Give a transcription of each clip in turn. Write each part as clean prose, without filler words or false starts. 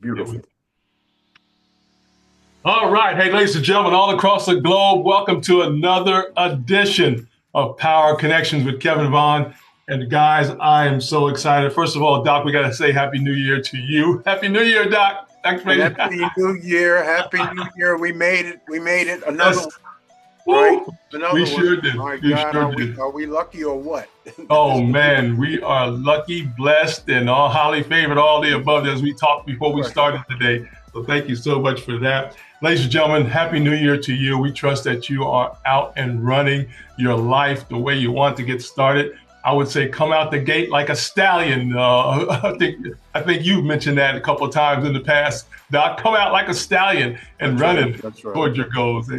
Beautiful. All right. Hey, ladies and gentlemen, all across the globe, welcome to another edition of Power Connections with Kevin Vaughan. And guys, I am so excited. First of all, Doc, we got to say Happy New Year to you. Happy New Year, Doc. Thanks, man. Happy New Year. Happy New Year. We made it. We made it. Another Yes. one, right? Woo. Another We one. sure did. My We God, sure did. are we lucky or what? Oh, man, we are lucky, blessed, and all highly favored, all the above, as we talked before we started today. So thank you so much for that. Ladies and gentlemen, Happy New Year to you. We trust that you are out and running your life the way you want to get started. I would say come out the gate like a stallion. I think you've mentioned that a couple of times in the past, Doc. Come out like a stallion and running toward your goals.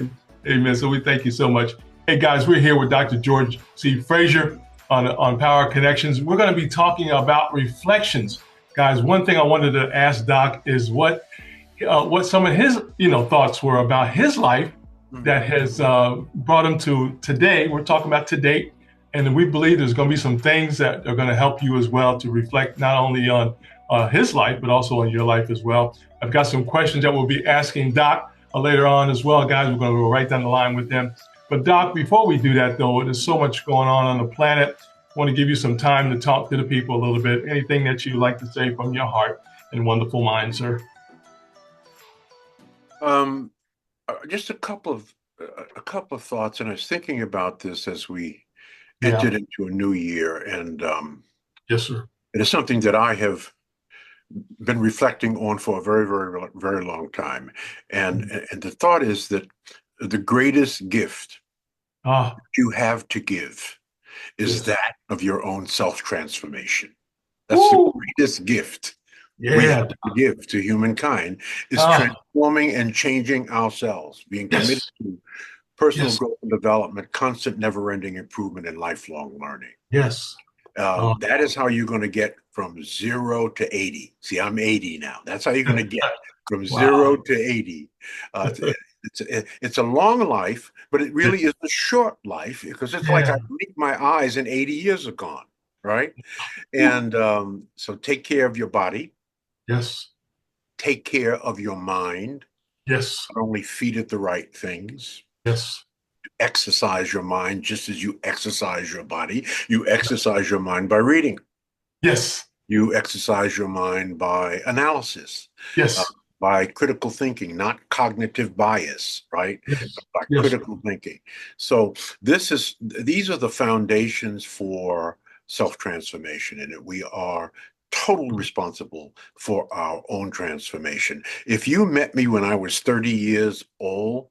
Amen. So we thank you so much. Hey guys, we're here with Dr. George C. Fraser on Power Connections. We're going to be talking about reflections. Guys, one thing I wanted to ask Doc is what some of his thoughts were about his life that has brought him to today. We're talking about today, and we believe there's going to be some things that are going to help you as well to reflect not only on his life, but also on your life as well. I've got some questions that we'll be asking Doc later on as well. Guys, we're going to go right down the line with them. But Doc, before we do that, though, there's so much going on the planet. I want to give you some time to talk to the people a little bit. Anything that you'd like to say from your heart and wonderful mind, sir? Just a couple of thoughts, and I was thinking about this as we entered into a new year, and yes, sir. It is something that I have been reflecting on for a very, very, very long time, and the thought is that the greatest gift you have to give is that of your own self-transformation. That's the greatest gift we have to give to humankind, is transforming and changing ourselves, being committed to personal growth and development, constant, never-ending improvement, and lifelong learning. Yes. That is how you're going to get from 0 to 80. See, I'm 80 now. That's how you're going to get from 0 to 80. It's a long life, but it really is a short life, because it's like I blink my eyes and 80 years are gone, right? And so take care of your body. Yes. Take care of your mind. Yes. Not only feed it the right things. Yes. Exercise your mind just as you exercise your body. You exercise your mind by reading. Yes. You exercise your mind by analysis. Yes. By critical thinking, not cognitive bias, right? Yes. By critical thinking. So these are the foundations for self-transformation, and we are totally responsible for our own transformation. If you met me when I was 30 years old,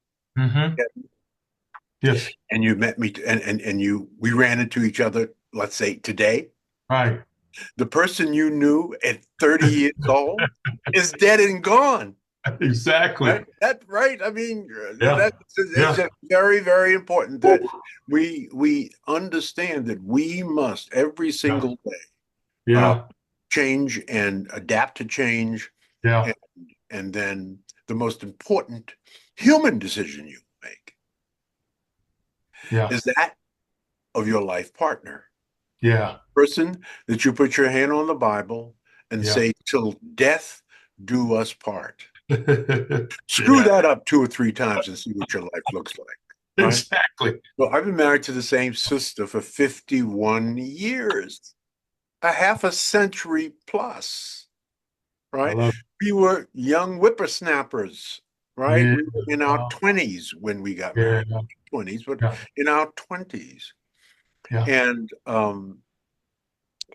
yes, and you met me and we ran into each other, let's say today, right? The person you knew at 30 years old is dead and gone. Exactly. Right? I mean, it's very, very important that we understand that we must every single day change and adapt to change. And then the most important human decision you make is that of your life partner. Person that you put your hand on the Bible and say, till death do us part. Screw that up 2 or 3 times and see what your life looks like. Right? Exactly. Well, I've been married to the same sister for 51 years, a half a century plus, right? We were young whippersnappers, right? We were in our 20s when we got married. 20s, but in our 20s. And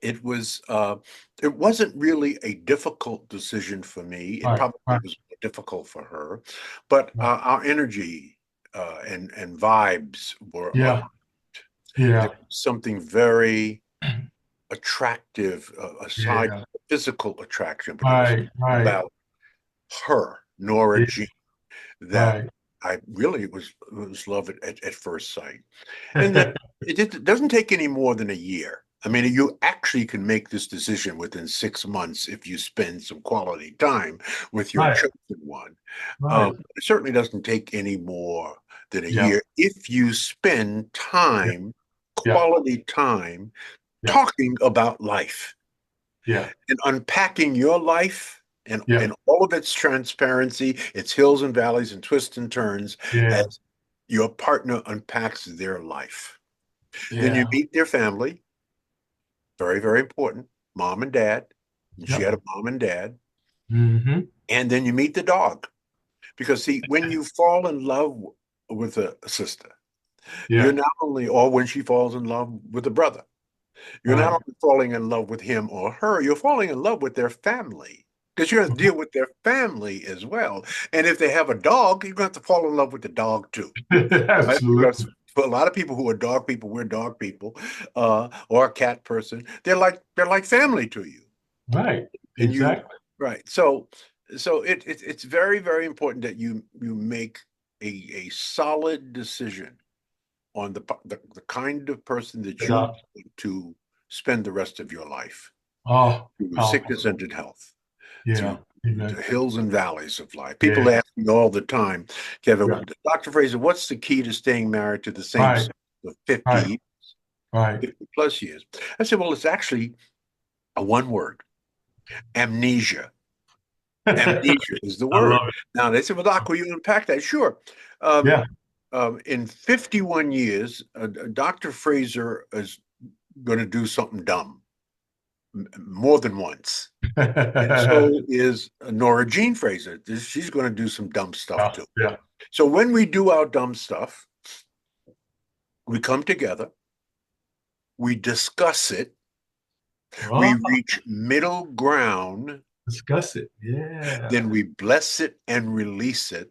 it wasn't really a difficult decision for me. It probably was difficult for her, but our energy and vibes were there was something very attractive aside from the physical attraction, but it was about her, Nora Jean, that I really was love at first sight. And that it doesn't take any more than a year. I mean, you actually can make this decision within 6 months if you spend some quality time with your chosen one. It certainly doesn't take any more than a year if you spend time, quality time, talking about life and unpacking your life Yeah. and all of its transparency, its hills and valleys and twists and turns, Yeah. as your partner unpacks their life. Then you Yeah. meet their family, very, very important, mom and dad. And she Yep. had a mom and dad. Mm-hmm. And then you meet the dog. Because see, when you fall in love with a sister, you're Yeah. not only, or when she falls in love with a brother, you're not Right. only falling in love with him or her, you're falling in love with their family. Because you're going to deal with their family as well. And if they have a dog, you're going to have to fall in love with the dog too. Right? Because Absolutely. for a lot of people who are dog people, we're dog people, or a cat person. They're like family to you, Right. and you Exactly. right. So it's very, very important that you make a solid decision on the kind of person that you Yeah. want to spend the rest of your life, Oh, through powerful. sickness and in health, Yeah. through Amen. the hills and valleys of life. People Yeah. ask me all the time, Yeah. Kevin, Dr. Fraser, what's the key to staying married to the same Right. spouse for Right. 50 plus years? I said, well, it's actually a one word: amnesia. I Amnesia is the word. love it. Now they said, well, Doc, will you unpack that? Sure. Um, Yeah. in 51 years, Dr. Fraser is going to do something dumb more than once. And so is Nora Jean Fraser. She's going to do some dumb stuff Yeah. too. Yeah. So when we do our dumb stuff, we come together, we discuss it, we Oh, reach middle ground, discuss it. Yeah. then we bless it and release it,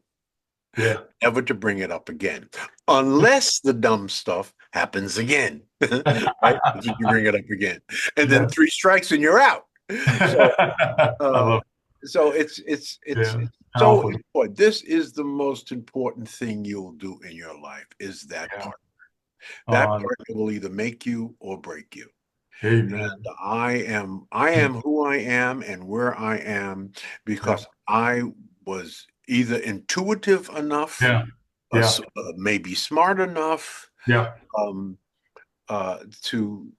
Yeah. never to bring it up again, unless the dumb stuff happens again. Right? You bring it up again, and then Yeah. three strikes and you're out. So, I uh, love so it's it. Yeah. so Powerful. important. This is the most important thing you'll do in your life, is that Yeah. part. That Uh, partner will either make you or break you. amen. And I am who I am and where I am Yeah. because I was either intuitive enough, Yeah. Yeah. maybe smart enough, Yeah. um, to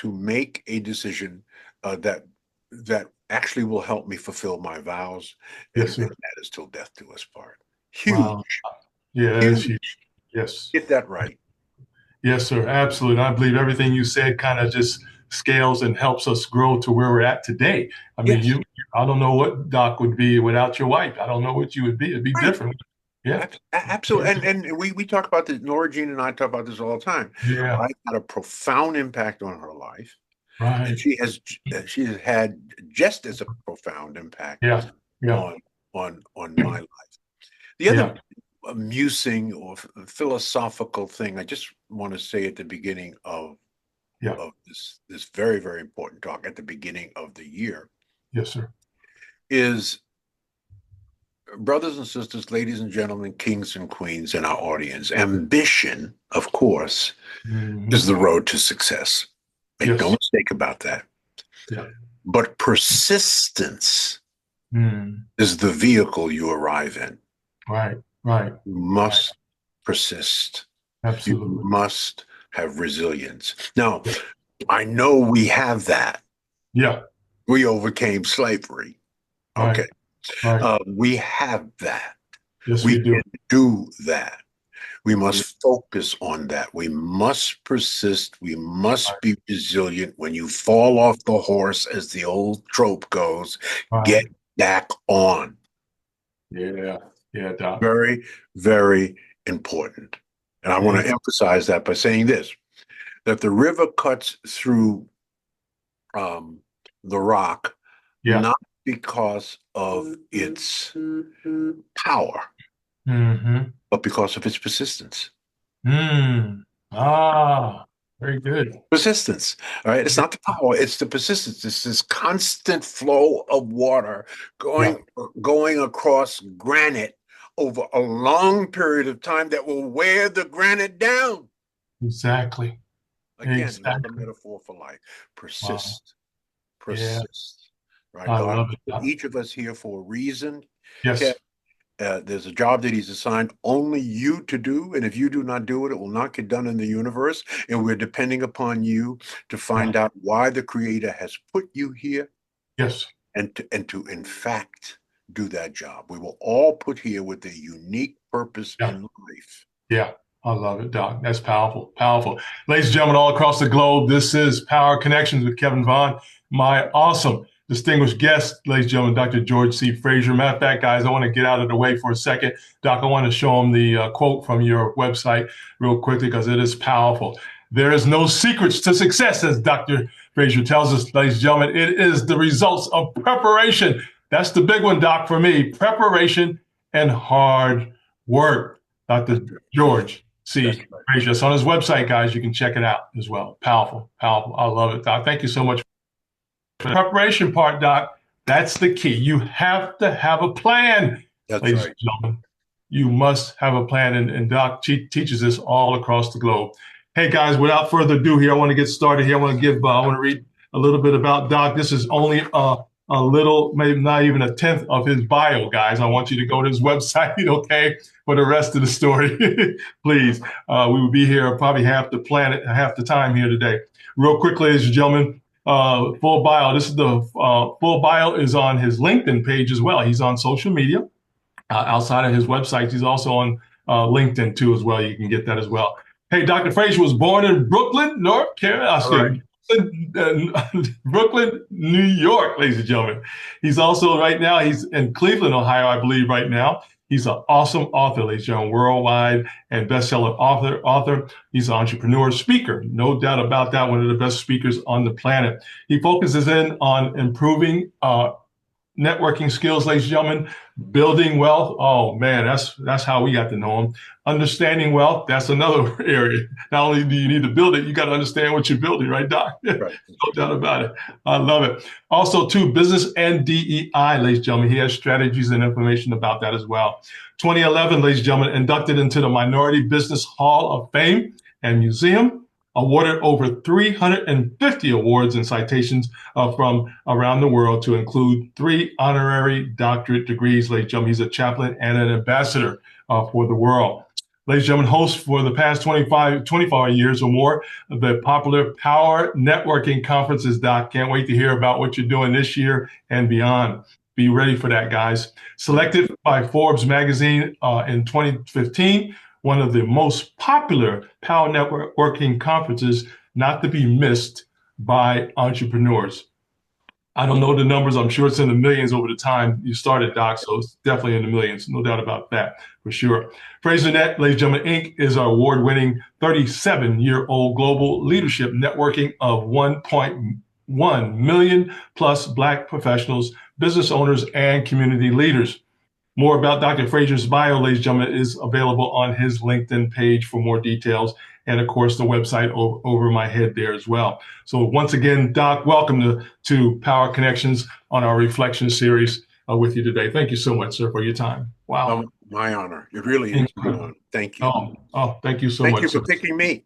make a decision that actually will help me fulfill my vows, Yes, and sir. that is till death do us part. Wow. Huge, Yeah, that's huge. huge. Yes. Get that right. Yes, sir. Absolutely. I believe everything you said kind of just scales and helps us grow to where we're at today. I mean, Yes, I don't know what Doc would be without your wife. I don't know what you would be. It'd be right. different. Yeah. Absolutely. And we talk about this. Nora Jean and I talk about this all the time. Yeah. I had a profound impact on her life, and Right. she has had just as a profound impact Yeah. Yeah. on my life. The other Yeah. musing or philosophical thing I just want to say at the beginning Yeah. of this very, very important talk at the beginning of the year Yes, sir. is, brothers and sisters, ladies and gentlemen, kings and queens in our audience, ambition, of course, Hmm. is the road to success. Make no Yes. mistake about that. Yeah. But persistence Mm. is the vehicle you arrive in. Right. Right. You Right. must persist. You Absolutely. must have resilience. Now, Yeah. I know we have that. Yeah. We overcame slavery. Right. Okay. Right. We have that. Yes, We we do. can do that. We Yeah. must focus on that. We must persist. We must be resilient. When you fall off the horse, as the old trope goes, get Right. back on. Yeah. Yeah, Doc. Very, very important. And I want Amen. to emphasize that by saying this, that the river cuts through um, the rock, Yeah. not because of its power, Mm-hmm. but because of its persistence. Mm. Ah, very good. Persistence, all right? It's Yeah. not the power, it's the persistence. It's this constant flow of water Yeah. going across granite over a long period of time that will wear the granite down. Exactly. Again, another Exactly. metaphor for life. Wow. Persist, Yeah. persist. Right? I God love it, put Doc. each of us here for a reason. Yes. There's a job that he's assigned only you to do. And if you do not do it, it will not get done in the universe. And we're depending upon you to Yeah. find out why the Creator has put you here Yes. and to in fact do that job. We were all put here with a unique purpose in life. Yeah, I love it, Doc. That's powerful, powerful. Ladies and gentlemen, all across the globe, this is Power Connections with Kevin Vaughan. My awesome, distinguished guest, ladies and gentlemen, Dr. George C. Fraser. Matter of fact, guys, I want to get out of the way for a second. Doc, I want to show them the quote from your website real quickly because it is powerful. There is no secrets to success, as Dr. Fraser tells us, ladies and gentlemen. It is the results of preparation. That's the big one, Doc, for me. Preparation and hard work. Dr. George C. Fraser. It's on his website, guys. You can check it out as well. Powerful, powerful. I love it, Doc. Thank you so much. For the preparation part, Doc, that's the key. You have to have a plan. That's ladies right. and gentlemen. You must have a plan, and Doc teaches this all across the globe. Hey, guys, without further ado here, I want to get started here. I want to read a little bit about Doc. This is only a little, maybe not even a tenth of his bio, guys. I want you to go to his website, okay, for the rest of the story. Please. We will be here probably half the time here today. Real quick, ladies and gentlemen, full bio. This is the full bio is on his LinkedIn page as well. He's on social media. Outside of his website, he's also on LinkedIn too as well. You can get that as well. Hey, Dr. Fraser was born in Brooklyn, North Carolina. Brooklyn, New York, ladies and gentlemen. He's also he's in Cleveland, Ohio, I believe right now. He's an awesome author, ladies and gentlemen, worldwide and bestseller author. He's an entrepreneur, speaker, no doubt about that, one of the best speakers on the planet. He focuses in on improving networking skills, ladies and gentlemen, building wealth. Oh man, that's how we got to know him. Understanding wealth, that's another area. Not only do you need to build it, you got to understand what you're building, right, Doc? Right. No doubt about it. I love it. Also, too, business and DEI, ladies and gentlemen. He has strategies and information about that as well. 2011, ladies and gentlemen, inducted into the Minority Business Hall of Fame and Museum. Awarded over 350 awards and citations from around the world, to include 3 honorary doctorate degrees. Ladies and gentlemen, he's a chaplain and an ambassador for the world. Ladies and gentlemen, host for the past 25 years or more of the popular PowerNetworking Conferences. Doc, can't wait to hear about what you're doing this year and beyond. Be ready for that, guys. Selected by Forbes Magazine in 2015. One of the most popular Power Networking conferences, not to be missed by entrepreneurs. I don't know the numbers. I'm sure it's in the millions over the time you started, Doc, so it's definitely in the millions. No doubt about that, for sure. FraserNet, ladies and gentlemen, Inc. is our award-winning 37-year-old global leadership networking of 1.1 million plus Black professionals, business owners, and community leaders. More about Dr. Fraser's bio, ladies and gentlemen, is available on his LinkedIn page for more details. And of course, the website over my head there as well. So once again, Doc, welcome to Power Connections on our Reflection series with you today. Thank you so much, sir, for your time. Wow. My honor. It really is my honor. Thank you. Oh, thank you so much. Thank you for picking me.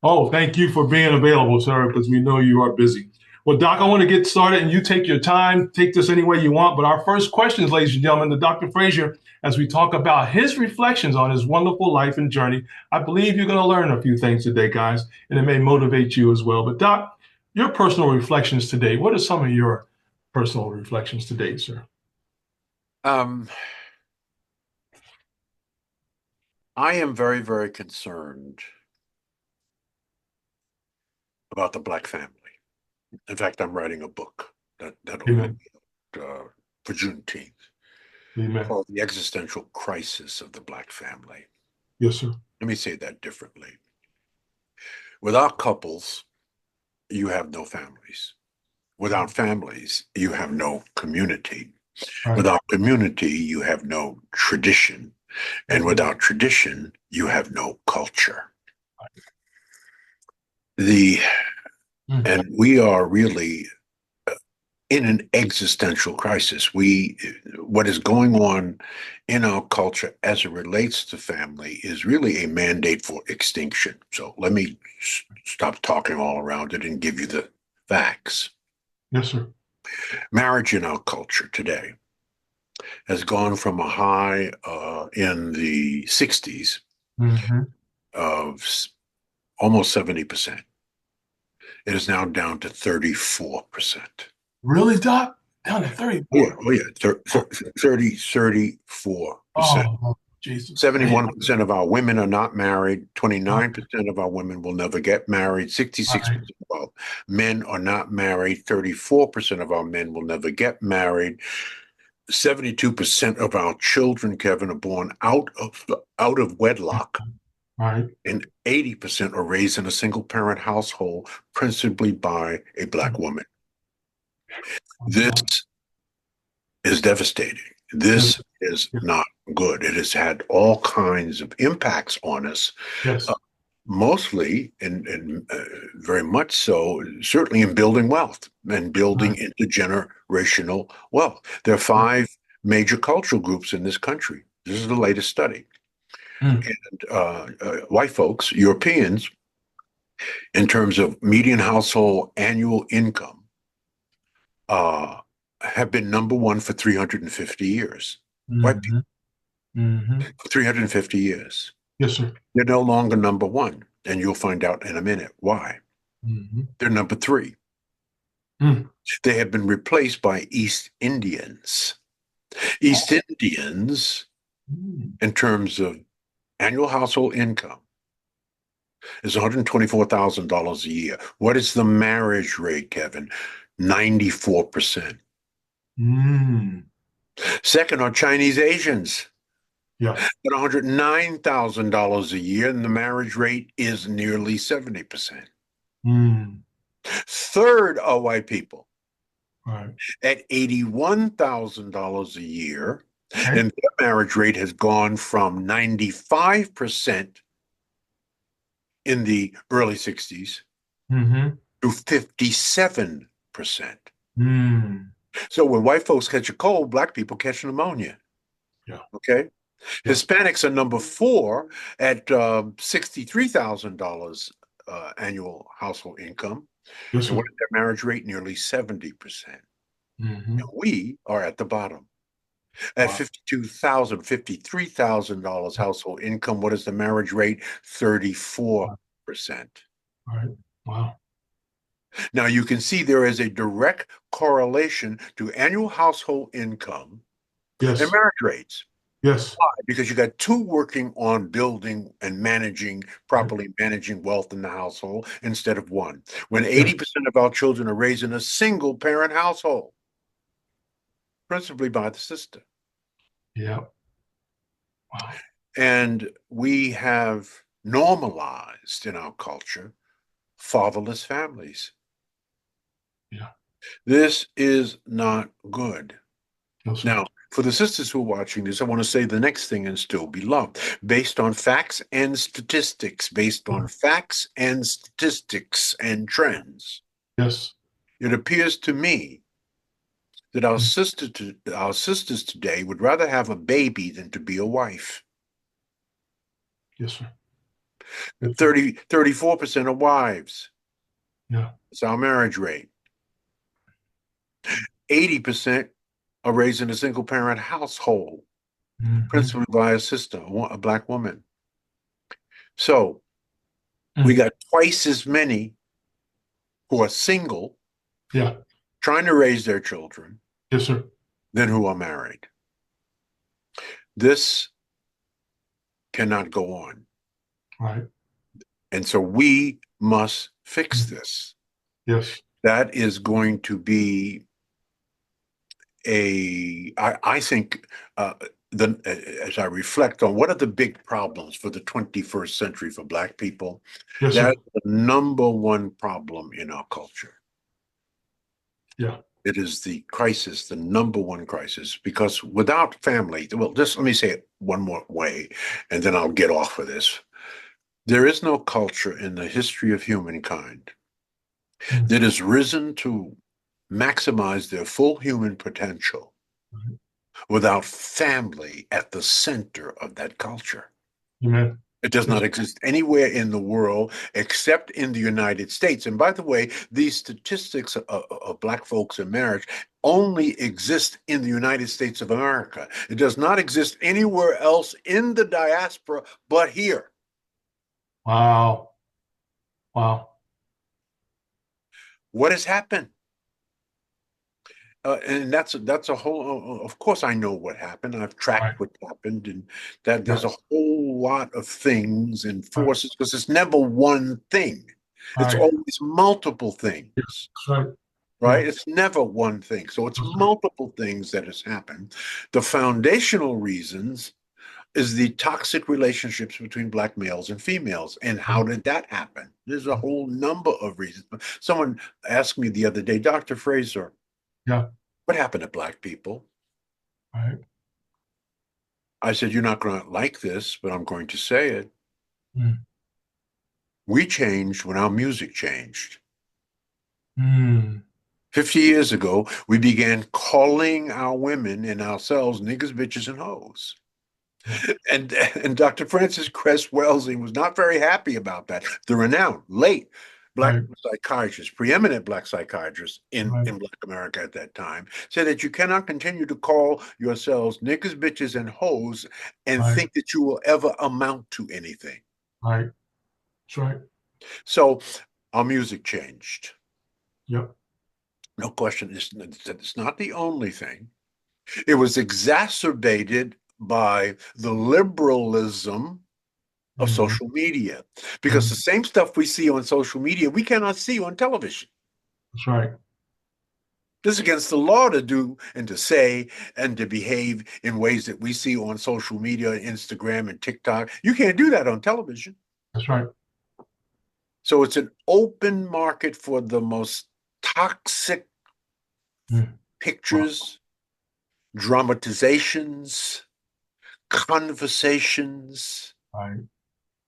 Oh, thank you for being available, sir, because we know you are busy. Well, Doc, I want to get started, and you take your time, take this any way you want. But our first questions, ladies and gentlemen, to Dr. Fraser, as we talk about his reflections on his wonderful life and journey. I believe you're going to learn a few things today, guys, and it may motivate you as well. But Doc, your personal reflections today, what are some of your personal reflections today, sir? I am very, very concerned about the Black family. In fact, I'm writing a book that'll be for Juneteenth. Amen. Called The Existential Crisis of the Black Family. Yes, sir. Let me say that differently. Without couples, you have no families. Without families, you have no community. Right. Without community, you have no tradition. And without tradition, you have no culture. And we are really in an existential crisis. What is going on in our culture as it relates to family is really a mandate for extinction. So let me stop talking all around it and give you the facts. Yes, sir. Marriage in our culture today has gone from a high in the 60s of almost 70%. It is now down to 34%. Really, Doc? Down to 34. Oh, yeah. 34%. Oh, Jesus. Man. 71% of our women are not married. 29% of our women will never get married. All 66% right. of our men are not married. 34% of our men will never get married. 72% of our children, Kevin, are born out of wedlock, All right. and 80% are raised in a single parent household, principally by a Black woman. This is devastating. Yes. This is Yes. not good. It has had all kinds of impacts on us, Yes. mostly and very much so, certainly in building wealth and All building right. intergenerational wealth. There are five major cultural groups in this country. This is the latest study. Mm. And white folks, Europeans, in terms of median household annual income, uh, have been number one for 350 years. White people, Mm-hmm. Mm-hmm. for 350 years. Yes, sir. They're no longer number one. And you'll find out in a minute why. Mm-hmm. They're number three. Mm. They have been replaced by East Indians. Oh. East Indians, Mm. in terms of annual household income, is $124,000 a year. What is the marriage rate, Kevin? 94%. Mm. Second are Chinese Asians Yeah. at $109,000 a year, and the marriage rate is nearly 70%. Mm. Third are white people All right. at $81,000 a year, Okay. and their marriage rate has gone from 95% in the early 60s Mm-hmm. to 57%. Mm. So when white folks catch a cold, Black people catch pneumonia. Yeah. Okay. Yeah. Hispanics are number four at $63,000 annual household income. Yes, And what sir. is their marriage rate? Nearly 70%. Mm-hmm. And we are at the bottom. At Wow. $53,000 household income, what is the marriage rate? 34%. All right. Wow. Now you can see there is a direct correlation to annual household income and Yes. marriage rates. Yes. Because you got two working on building and Right. properly managing wealth in the household instead of one. When Yes. 80% of our children are raised in a single parent household, principally by the sister. Yeah. Wow. And we have normalized in our culture fatherless families. Yeah. This is not good. No, sir. Now, for the sisters who are watching this, I want to say the next thing and still be loved. Based on facts and statistics, based on facts and statistics and trends, Yes. it appears to me that Mm. our sisters today would rather have a baby than to be a wife. Yes, sir. 34% of wives. Yeah. It's our marriage rate. 80% are raised in a single parent household, Mm-hmm. principally by a sister, a Black woman. So we Mm. got twice as many who are single, Yeah. trying to raise their children, Yes, sir. than who are married. This cannot go on. All right. And so we must fix Mm. this. Yes. That is going to be I think, as I reflect on what are the big problems for the 21st century for Black people, Yes, sir. that's the number one problem in our culture. Yeah. It is the crisis, the number one crisis, because without family, well, just let me say it one more way, and then I'll get off of this. There is no culture in the history of humankind Mm. that has risen to maximize their full human potential Right. without family at the center of that culture. Amen. It does Yes. not exist anywhere in the world except in the United States. And by the way, these statistics of Black folks in marriage only exist in the United States of America. It does not exist anywhere else in the diaspora but here. Wow. Wow. What has happened? And that's a whole. Of course, I know what happened. I've tracked Right. what happened, and that there's a Yes. whole lot of things and Right. forces because it's never one thing. It's Right. always multiple Yeah. things, That's right. right? Yeah. It's never one thing. So it's That's right. multiple things that has happened. The foundational reasons is the toxic relationships between black males and females. And how Right. did that happen? There's a whole number of reasons. Someone asked me the other day, Dr. Fraser, Yeah. what happened to black people? Right. I said, you're not going to like this, but I'm going to say it. Mm. We changed when our music changed. Mm. 50 years ago, we began calling our women and ourselves niggas, bitches, and hoes. Yeah. And Dr. Francis Cress Welsing was not very happy about that. The renowned, late black Right. psychiatrist, preeminent black psychiatrist Right. in Black America at that time, said that you cannot continue to call yourselves niggas, bitches, and hoes and Right. think that you will ever amount to anything. Right. That's right. So our music changed. Yep. No question. It's not the only thing. It was exacerbated by the liberalism of Mm-hmm. social media because Mm. the same stuff we see on social media, we cannot see on television. That's right. This is against the law to do and to say and to behave in ways that we see on social media, Instagram and TikTok. You can't do that on television. That's right. So it's an open market for the most toxic Mm. Wow. pictures, dramatizations, conversations Right.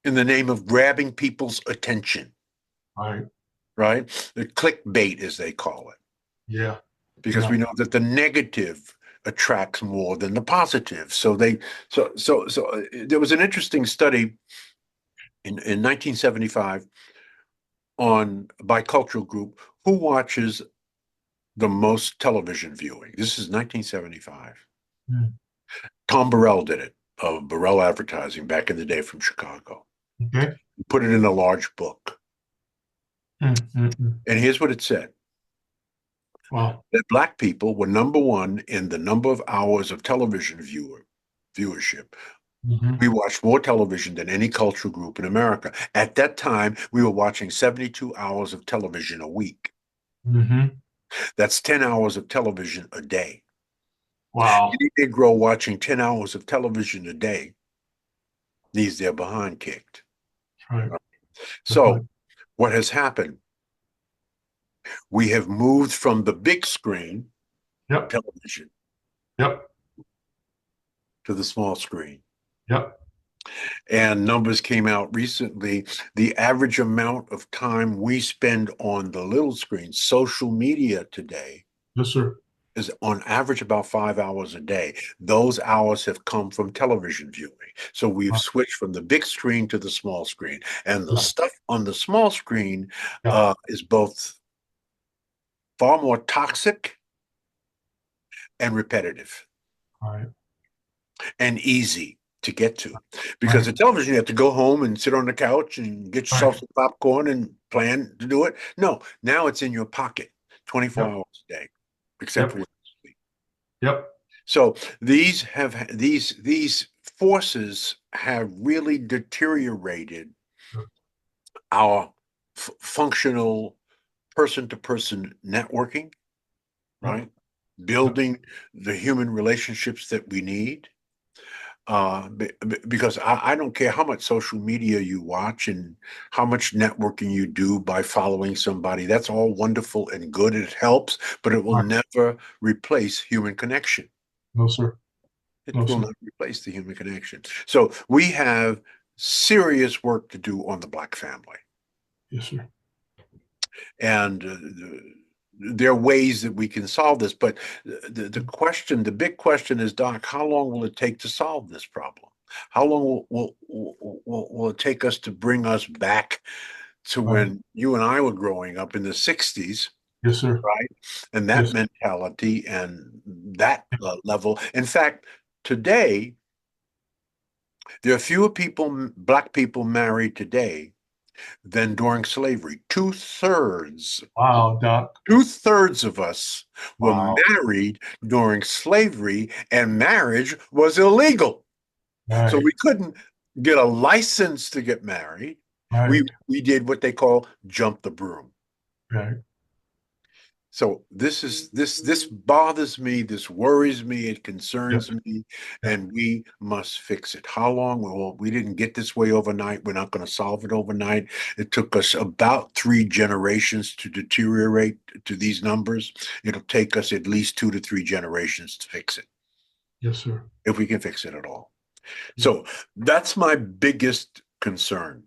in the name of grabbing people's attention, Right. right? The clickbait, as they call it, Yeah. because Yeah. we know that the negative attracts more than the positive. So there was an interesting study in 1975 on a bicultural group who watches the most television viewing. This is 1975. Mm. Tom Burrell did it, of Burrell Advertising back in the day from Chicago. Okay. He put it in a large book. Mm. Mm. Mm. And here's what it said: Wow. that black people were number one in the number of hours of television viewership. Mm-hmm. We watched more television than any cultural group in America. At that time, we were watching 72 hours of television a week. Mm-hmm. That's 10 hours of television a day. Wow. Any Negro watching 10 hours of television a day needs their behind kicked. That's right. That's right. So, what has happened? We have moved from the big screen Yep. television Yep. to the small screen. Yep. And numbers came out recently. The average amount of time we spend on the little screen, social media today, Yes, sir. is on average about 5 hours a day. Those hours have come from television viewing. So we've Right. switched from the big screen to the small screen. And the Yeah. stuff on the small screen Yeah. is both far more toxic and repetitive Right. and easy to get to. Because Right. the television, you have to go home and sit on the couch and get yourself Right. some popcorn and plan to do it. No, now it's in your pocket 24 Yep. hours a day, except for Yep. when you sleep. Yep. So these forces have really deteriorated Sure. our functional person-to-person networking, Yep. right? Yep. Building the human relationships that we need. Because I don't care how much social media you watch and how much networking you do by following somebody. That's all wonderful and good. It helps, but it will Right. never replace human connection. No, sir. It No, will sir. not replace the human connection. So we have serious work to do on the Black family. Yes, sir. And there are ways that we can solve this. But the big question is, Doc, how long will it take to solve this problem? How long will it take us to bring us back to Right. when you and I were growing up in the 60s, Yes, sir. right? And that Yes. mentality and that level. In fact, today, there are fewer people, black people married today than during slavery. Two-thirds. Wow, Doc. Two-thirds of us were Wow. married during slavery, and marriage was illegal. So Right. we couldn't get a license to get married. We Right. we did what they call jump the broom. Right. So this bothers me, this worries me, it Yep. concerns me, Yep. and we must fix it. How long? Well, we didn't get this way overnight. We're not going to solve it overnight. It took us about 3 generations to deteriorate to these numbers. It'll take us at least 2 to 3 generations to fix it, Yes, sir. if we can fix it at all. Yeah. So that's my biggest concern.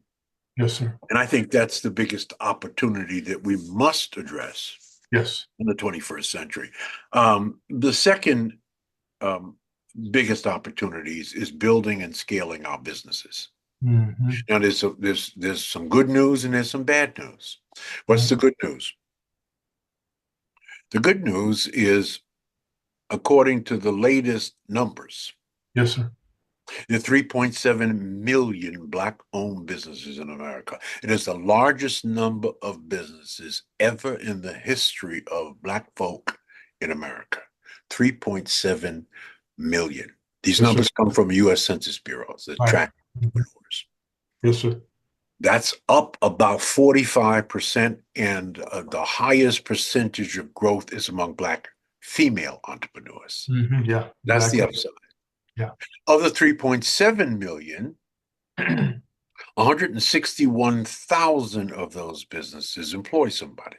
Yes, sir. And I think that's the biggest opportunity that we must address Yes. in the 21st century. The second um, biggest opportunities is building and scaling our businesses. Mm-hmm. Now, there's some good news and there's some bad news. What's Right. the good news? The good news is, according to the latest numbers, Yes, sir. there are 3.7 million Black-owned businesses in America. It is the largest number of businesses ever in the history of Black folk in America. 3.7 million. These Yes, sir. numbers come from U.S. Census Bureaus that Right. track entrepreneurs. Yes, sir. That's up about 45%, and the highest percentage of growth is among Black female entrepreneurs. Mm-hmm. Yeah. That's the Exactly. upside. Yeah. Of the 3.7 million, 161,000 of those businesses employ somebody,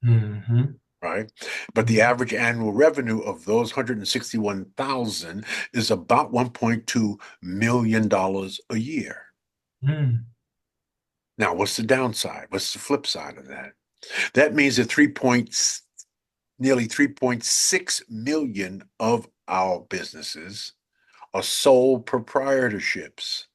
Mm-hmm. right? But the average annual revenue of those 161,000 is about $1.2 million a year. Mm. Now, what's the downside? What's the flip side of that? That means that nearly 3.6 million of our businesses are sole proprietorships.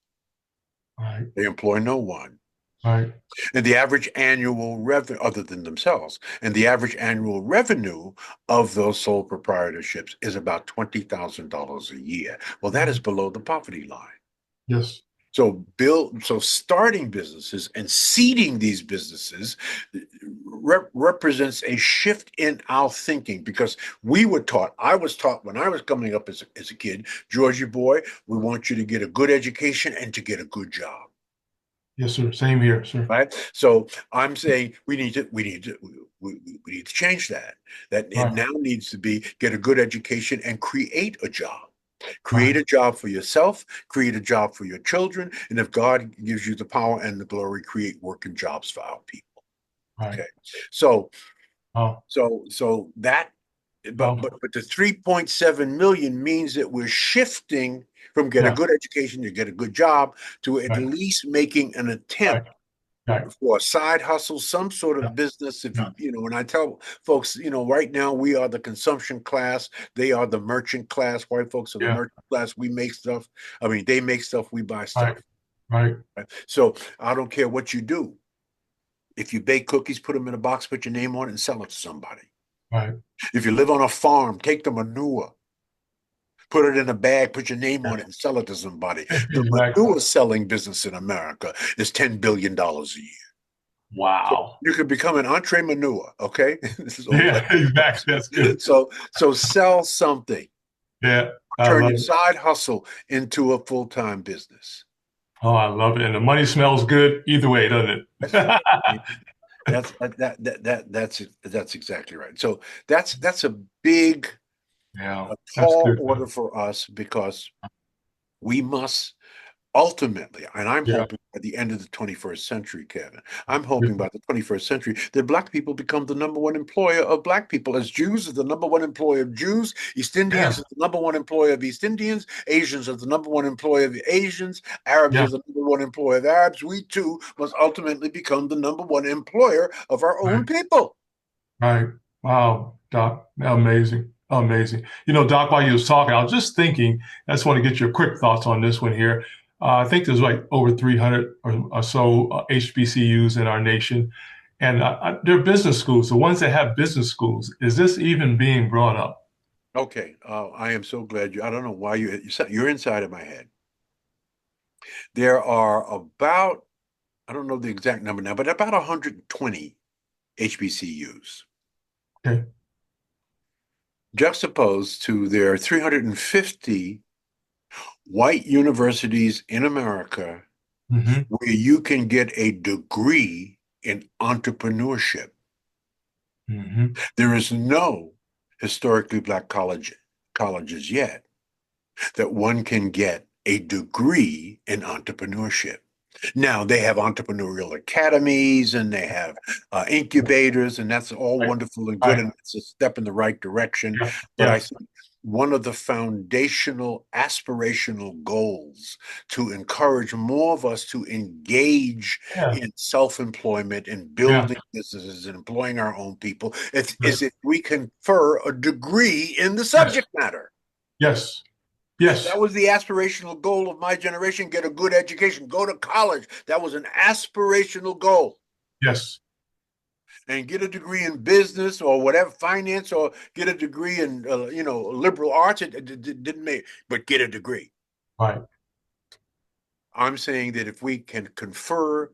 Right. They employ no one. Right. And the average annual revenue, other than themselves, and the average annual revenue of those sole proprietorships is about $20,000 a year. Well, that is below the poverty line. Yes. So starting businesses and seeding these businesses represents a shift in our thinking, because I was taught when I was coming up as a kid, Georgie boy, we want you to get a good education and to get a good job. Yes, sir. Same here, sir. Right. So I'm saying we need to change that. That it Right. now needs to be get a good education and create a job. Create Right. a job for yourself, create a job for your children, and if God gives you the power and the glory, create working jobs for our people. Right. Okay. So Oh. so that Oh. but the 3.7 million means that we're shifting from get a Yeah. good education to get a good job to at Right. least making an Right. attempt Right. for a side hustle, some sort Yeah. of business. If Yeah. when I tell folks, right now we are the consumption class, they are the merchant class. White folks are the Yeah. merchant class. We make stuff. I mean, they make stuff, we buy Right. stuff. Right. Right? So I don't care what you do. If you bake cookies, put them in a box, put your name on it, and sell it to somebody. Right. If you live on a farm, take the manure, put it in a bag, put your name on Yeah. it, and sell it to somebody. The Exactly. manure selling business in America is $10 billion a year. So Wow. you could become an entrepreneur, okay? This is old. Yeah. Exactly. That's good. So sell something. Yeah. I Turn love your it. side hustle into a full-time business. Oh, I love it. And the money smells good either way, doesn't That's it? that's exactly right. So that's a big, Yeah. a That's tall good. order for us, because we must ultimately, and I'm Yeah. hoping by the end of the 21st century, Kevin, I'm Yes. hoping by the 21st century that Black people become the number one employer of Black people, as Jews are the number one employer of Jews, East Yeah. Indians are the number one employer of East Indians, Asians are the number one employer of Asians, Arabs Yeah. are the number one employer of Arabs. We too must ultimately become the number one employer of our own Right. people. Right. Wow, Doc. Amazing. Amazing. Doc, while you was talking, I was just thinking, I just want to get your quick thoughts on this one here. I think there's like over 300 or so HBCUs in our nation, and they're business schools. The ones that have business schools, is this even being brought up? Okay, I am so glad I don't know why you're inside of my head. There are about I don't know the exact number now, but about 120 HBCUs. Okay. Juxtaposed to their 350 white universities in America where you can get a degree in entrepreneurship. There is no historically black colleges yet that one can get a degree in entrepreneurship. Now, they have entrepreneurial academies and they have incubators, and that's all wonderful and good, and it's a step in the right direction. But I think one of the foundational aspirational goals to encourage more of us to engage in self-employment and building businesses and employing our own people is if we confer a degree in the subject matter. Yes. Yes. That was the aspirational goal of my generation. Get a good education, go to college. That was an aspirational goal. Yes. And get a degree in business or whatever, finance, or get a degree in, liberal arts. It didn't make, but get a degree. Right. I'm saying that if we can confer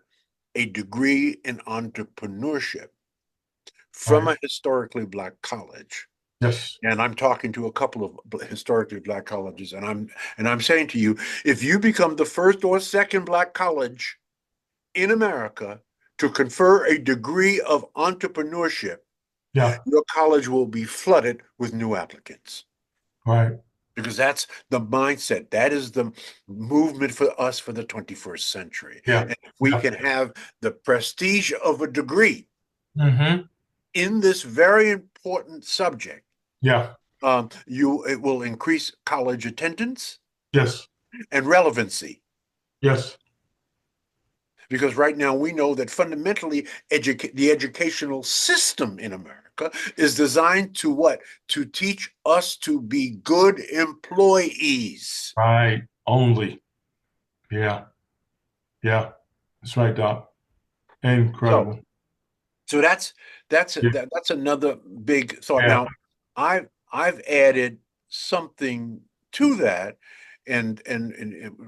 a degree in entrepreneurship from a historically black college, yes, and I'm talking to a couple of historically black colleges, and I'm saying to you, if you become the first or second black college in America to confer a degree of entrepreneurship, your college will be flooded with new applicants. Right. Because that's the mindset. That is the movement for us for the 21st century. Yeah. And if we can have the prestige of a degree in this very important subject, it will increase college attendance. Yes. And relevancy. Yes. Because right now we know that fundamentally the educational system in America is designed to what? To teach us to be good employees. Right. Only. Yeah. Yeah. That's right, Doc. Incredible. So that's another big thought. Now, I've added something to that, and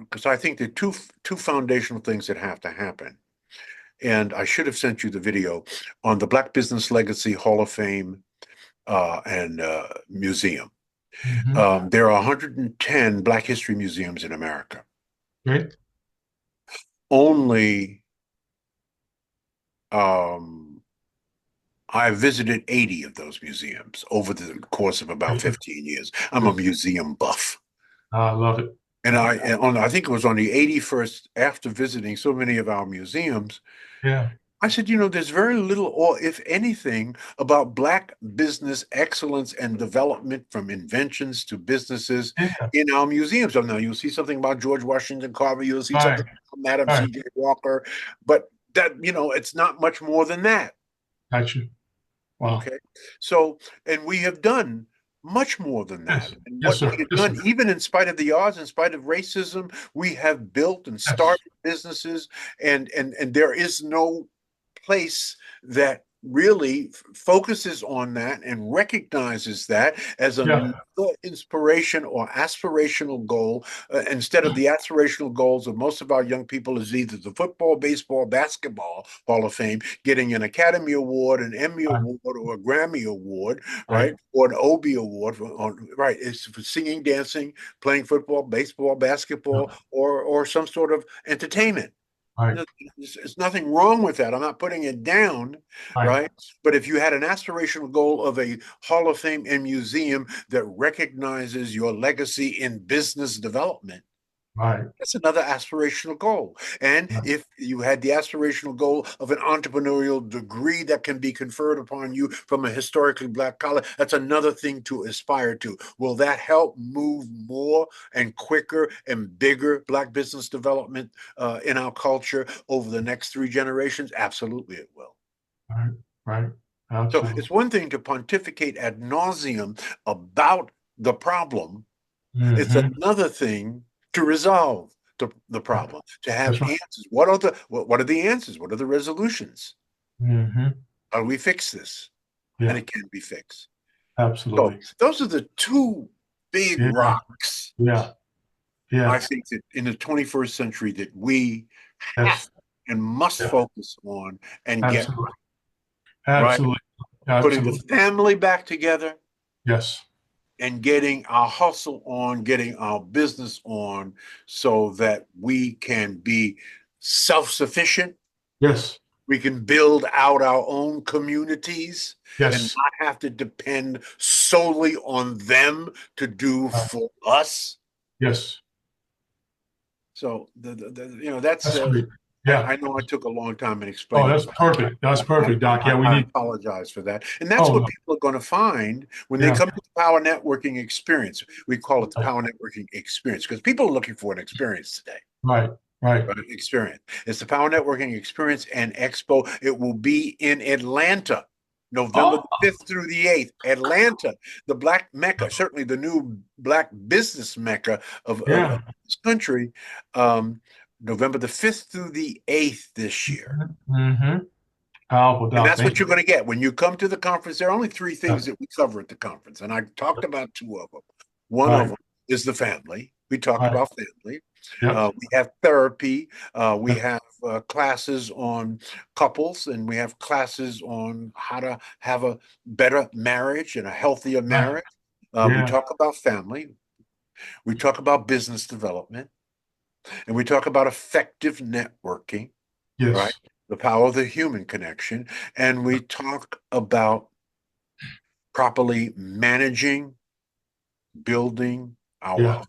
because I think there are two foundational things that have to happen. And I should have sent you the video on the Black Business Legacy Hall of Fame and Museum. There are 110 Black History museums in America. Right. Only I visited 80 of those museums over the course of about 15 years. I'm a museum buff. I love it. And I think it was on the 81st, after visiting so many of our museums, I said, there's very little, or if anything, about Black business excellence and development, from inventions to businesses in our museums. So now you'll see something about George Washington Carver, you'll see something about Madam C.J. Walker, but that, it's not much more than that. Gotcha. Wow. Okay. So, and we have done much more than that. Yes. And Yes, what sir. we have done, even in spite of the odds, in spite of racism, we have built and started businesses, and there is no place that really focuses on that and recognizes that as another inspiration or aspirational goal, instead of the aspirational goals of most of our young people is either the football, baseball, basketball Hall of Fame, getting an Academy Award, an Emmy Award, or a Grammy Award, right? Or an Obie Award, right? It's for singing, dancing, playing football, baseball, basketball, or some sort of entertainment. There's nothing wrong with that. I'm not putting it down, right? But if you had an aspirational goal of a Hall of Fame and museum that recognizes your legacy in business development, that's another aspirational goal. And if you had the aspirational goal of an entrepreneurial degree that can be conferred upon you from a historically Black college, that's another thing to aspire to. Will that help move more and quicker and bigger Black business development in our culture over the next 3 generations? Absolutely, it will. Right. Absolutely. So it's one thing to pontificate ad nauseum about the problem. It's another thing to resolve the problem, to have answers. What are the answers? What are the resolutions? How do we fix this? And it can be fixed. Absolutely. So those are the two big rocks. I think that in the 21st century that we have and must focus on and get right. Absolutely. Putting the family back together. Yes. And getting our hustle on, getting our business on so that we can be self-sufficient. Yes. We can build out our own communities and Yes. not have to depend solely on them to do for us. Yes. So that's yeah. I know I took a long time in explaining. Oh, that's perfect. That's perfect, Doc. Yeah, I apologize for that. And that's what people are going to find when they come to the Power Networking Experience. We call it the Power Networking Experience because people are looking for an experience today. Right. Experience. It's the Power Networking Experience and Expo. It will be in Atlanta, November 5th through the 8th. Atlanta, the Black Mecca, certainly the new Black business Mecca of this country. November the 5th through the 8th this year. Powerful, Doc. And that's what you're going to get. When you come to the conference, there are only three things that we cover at the conference. And I talked about two of them. One of them is the family. We talked about family. We have therapy. We have classes on couples, and we have classes on how to have a better marriage and a healthier marriage. We talk about family. We talk about business development. And we talk about effective networking, right? The power of the human connection. And we talk about properly managing, building our wealth.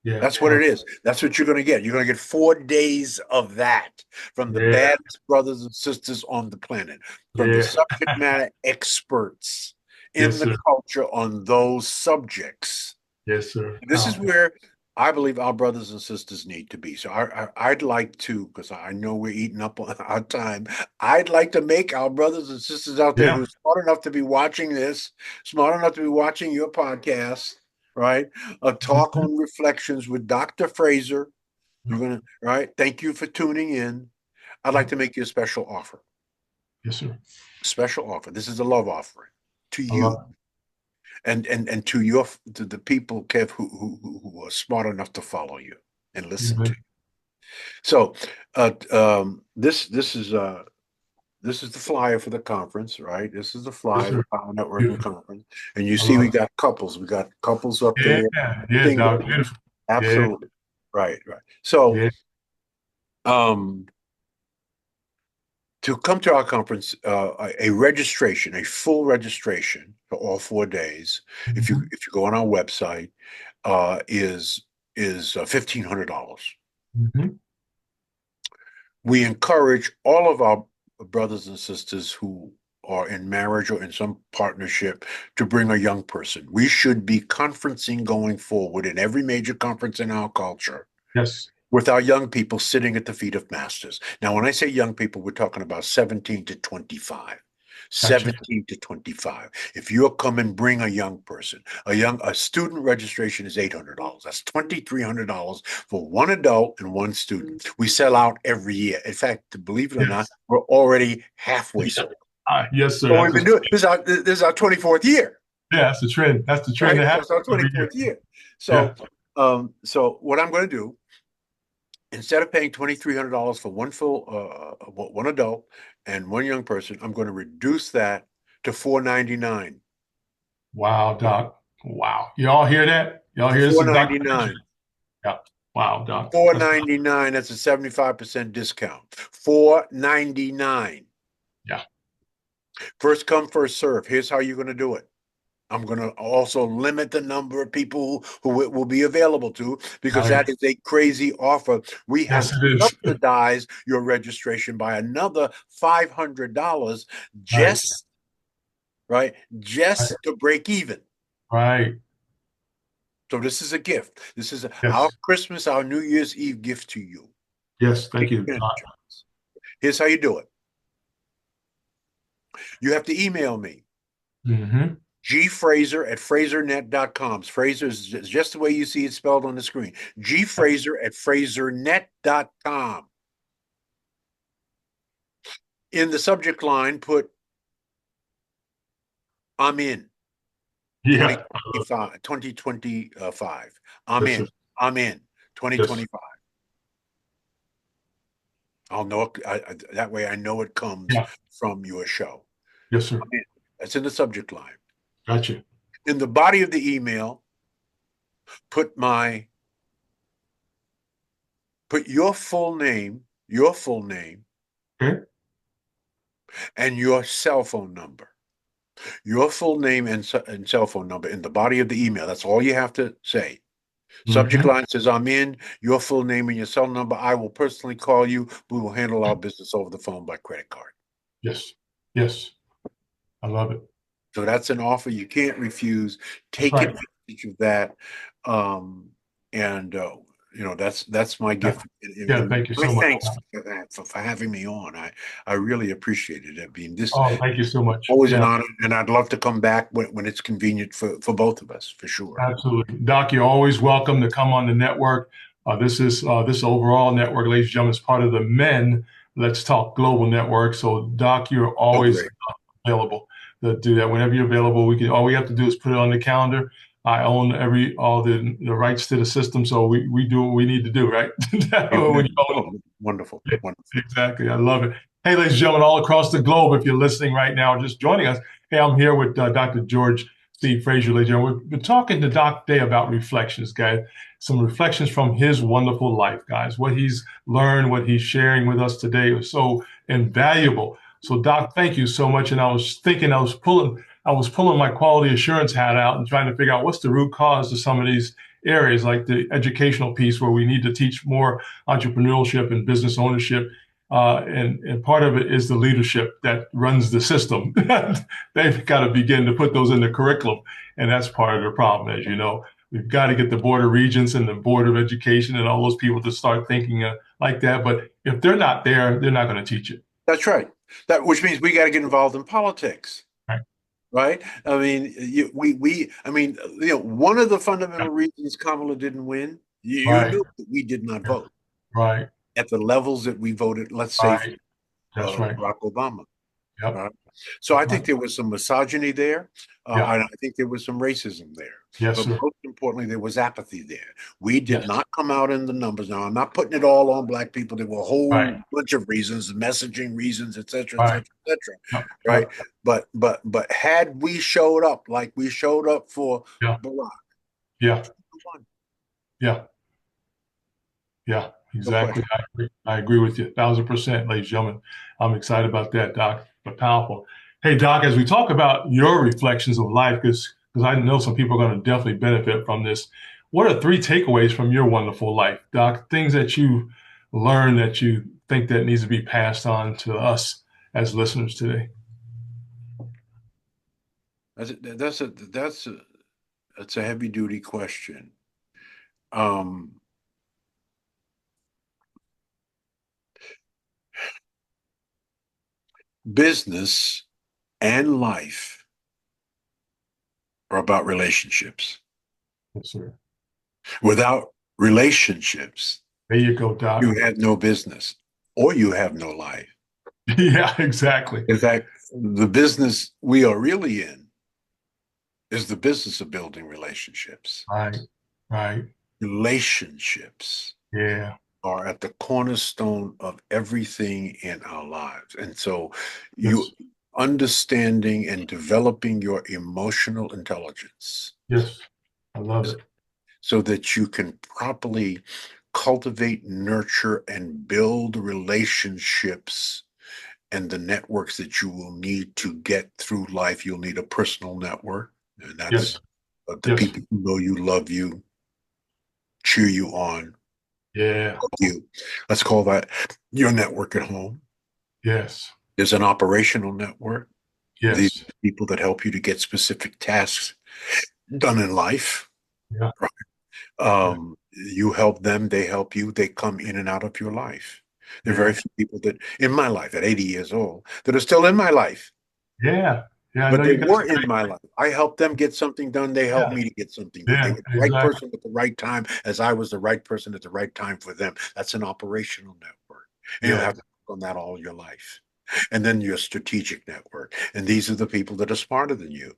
That's what it is. That's what you're going to get. You're going to get 4 days of that from the baddest brothers and sisters on the planet, from the subject matter experts in the culture on those subjects. Yes, sir. And this is where I believe our brothers and sisters need to be. So I'd like to, because I know we're eating up on our time, I'd like to make our brothers and sisters out there who are smart enough to be watching this, smart enough to be watching your podcast, right? A talk on reflections with Dr. Fraser. You're gonna, right? Thank you for tuning in. I'd like to make you a special offer. Yes, sir. Special offer. This is a love offering to you. And to the people, Kev, who are smart enough to follow you and listen to you. So this is the flyer for the conference, right? This is the flyer, the Power Networking Conference. And you see we got couples. We got couples up there. Beautiful. Absolutely. Right. So to come to our conference, a registration, a full registration for all 4 days, if you go on our website, is $1,500. We encourage all of our brothers and sisters who are in marriage or in some partnership to bring a young person. We should be conferencing going forward in every major conference in our culture. Yes. With our young people sitting at the feet of masters. Now, when I say young people, we're talking about 17 to 25. 17 to 25. If you'll come and bring a young person, a student registration is $800. That's $2,300 for one adult and one student. We sell out every year. In fact, believe it or not, we're already halfway sold. Yes, sir. So we've been doing this is our 24th year. Yeah, that's the trend. That's the trend. Right? That's our 24th year. So, so what I'm going to do, instead of paying $2,300 for one adult and one young person, I'm going to reduce that to $499. Wow, Doc. Wow. Y'all hear that? Y'all hear this? $499. Yeah. Wow, Doc. $499. That's a 75% discount. $499. Yeah. First come, first serve. Here's how you're going to do it. I'm going to also limit the number of people who it will be available to, because that is a crazy offer. We have subsidized your registration by another $500 just to break even. Right. So this is a gift. This is our Christmas, our New Year's Eve gift to you. Yes, thank you. Here's how you do it. You have to email me. gfraser@frasernet.com. Fraser is just the way you see it spelled on the screen. gfraser@frasernet.com. In the subject line, put "I'm in." 2025. I'm in. 2025. I'll know it, that way I know it comes Yeah. from your show. Yes, sir. That's in the subject line. Gotcha. In the body of the email, put your full name, Okay. and your cell phone number. Your full name and cell phone number in the body of the email. That's all you have to say. Subject line says, I'm in, your full name and your cell number. I will personally call you. We will handle our business over the phone by credit card. Yes. Yes. I love it. So that's an offer you can't refuse. Take Right. advantage of that. And that's my gift. Yeah. Thank you My so much. thanks for that, for having me on. I really appreciated it. Being this Oh, thank you so much. always an Yeah. honor, and I'd love to come back when it's convenient for both of us, for sure. Absolutely. Doc, you're always welcome to come on the network. This overall network, ladies and gentlemen, is part of the Men Let's Talk Global Network. So, Doc, you're Oh, always great. available to do that. Whenever you're available, all we have to do is put it on the calendar. I own all the rights to the system, so we do what we need to do, right? When you own it. Wonderful. Wonderful. Exactly. I love it. Hey, ladies and gentlemen, all across the globe, if you're listening right now, just joining us. Hey, I'm here with Dr. George C. Fraser, ladies and gentlemen. We've been talking to Doc today about reflections, guys. Some reflections from his wonderful life, guys. What he's learned, what he's sharing with us today was so invaluable. So, Doc, thank you so much. And I was thinking, I was pulling my quality assurance hat out and trying to figure out what's the root cause to some of these areas, like the educational piece where we need to teach more entrepreneurship and business ownership. And part of it is the leadership that runs the system. They've got to begin to put those in the curriculum. And that's part of the problem, as you know. We've got to get the Board of Regents and the Board of Education and all those people to start thinking like that. But if they're not there, they're not going to teach it. That's right. Which means we got to get involved in politics. Right. Right? I mean, one of the fundamental reasons Kamala didn't win, you knew that we did not vote. Right. At the levels that we voted, let's say, right. That's right. Barack Obama. Yep. Right? So I think there was some misogyny there. And I think there was some racism there. Yes, but sir. most importantly, there was apathy there. We did not come out in the numbers. Now, I'm not putting it all on Black people. There were a whole bunch of reasons, messaging reasons, et cetera, et cetera, et cetera. Right. But had we showed up like we showed up for Barack, yeah, exactly. I agree with you 1,000%, ladies and gentlemen. I'm excited about that, Doc. But powerful. Hey, Doc, as we talk about your reflections of life, because I know some people are going to definitely benefit from this. What are 3 takeaways from your wonderful life, Doc? Things that you learned that you think that needs to be passed on to us as listeners today? That's a heavy duty question. Business and life are about relationships. Yes, sir. Without relationships, there you go, Doc. You have no business, or you have no life. Yeah, exactly. In fact, the business we are really in is the business of building relationships. Right. Relationships. Yeah. Are at the cornerstone of everything in our lives. And so you understanding and developing your emotional intelligence. Yes, I love it. So that you can properly cultivate, nurture, and build relationships and the networks that you will need to get through life. You'll need a personal network. And that's the people who know you, love you, cheer you on. Yeah. You. Let's call that your network at home. Yes. There's an operational network. Yes. These are people that help you to get specific tasks done in life. Yeah. Right. You help them, they help you, they come in and out of your life. There are very few people that in my life at 80 years old that are still in my life. Yeah. But they were in my life. I helped them get something done. They helped me to get something done. They were the right person at the right time, as I was the right person at the right time for them. That's an operational network. And you'll have to work on that all your life. And then your strategic network. And these are the people that are smarter than you.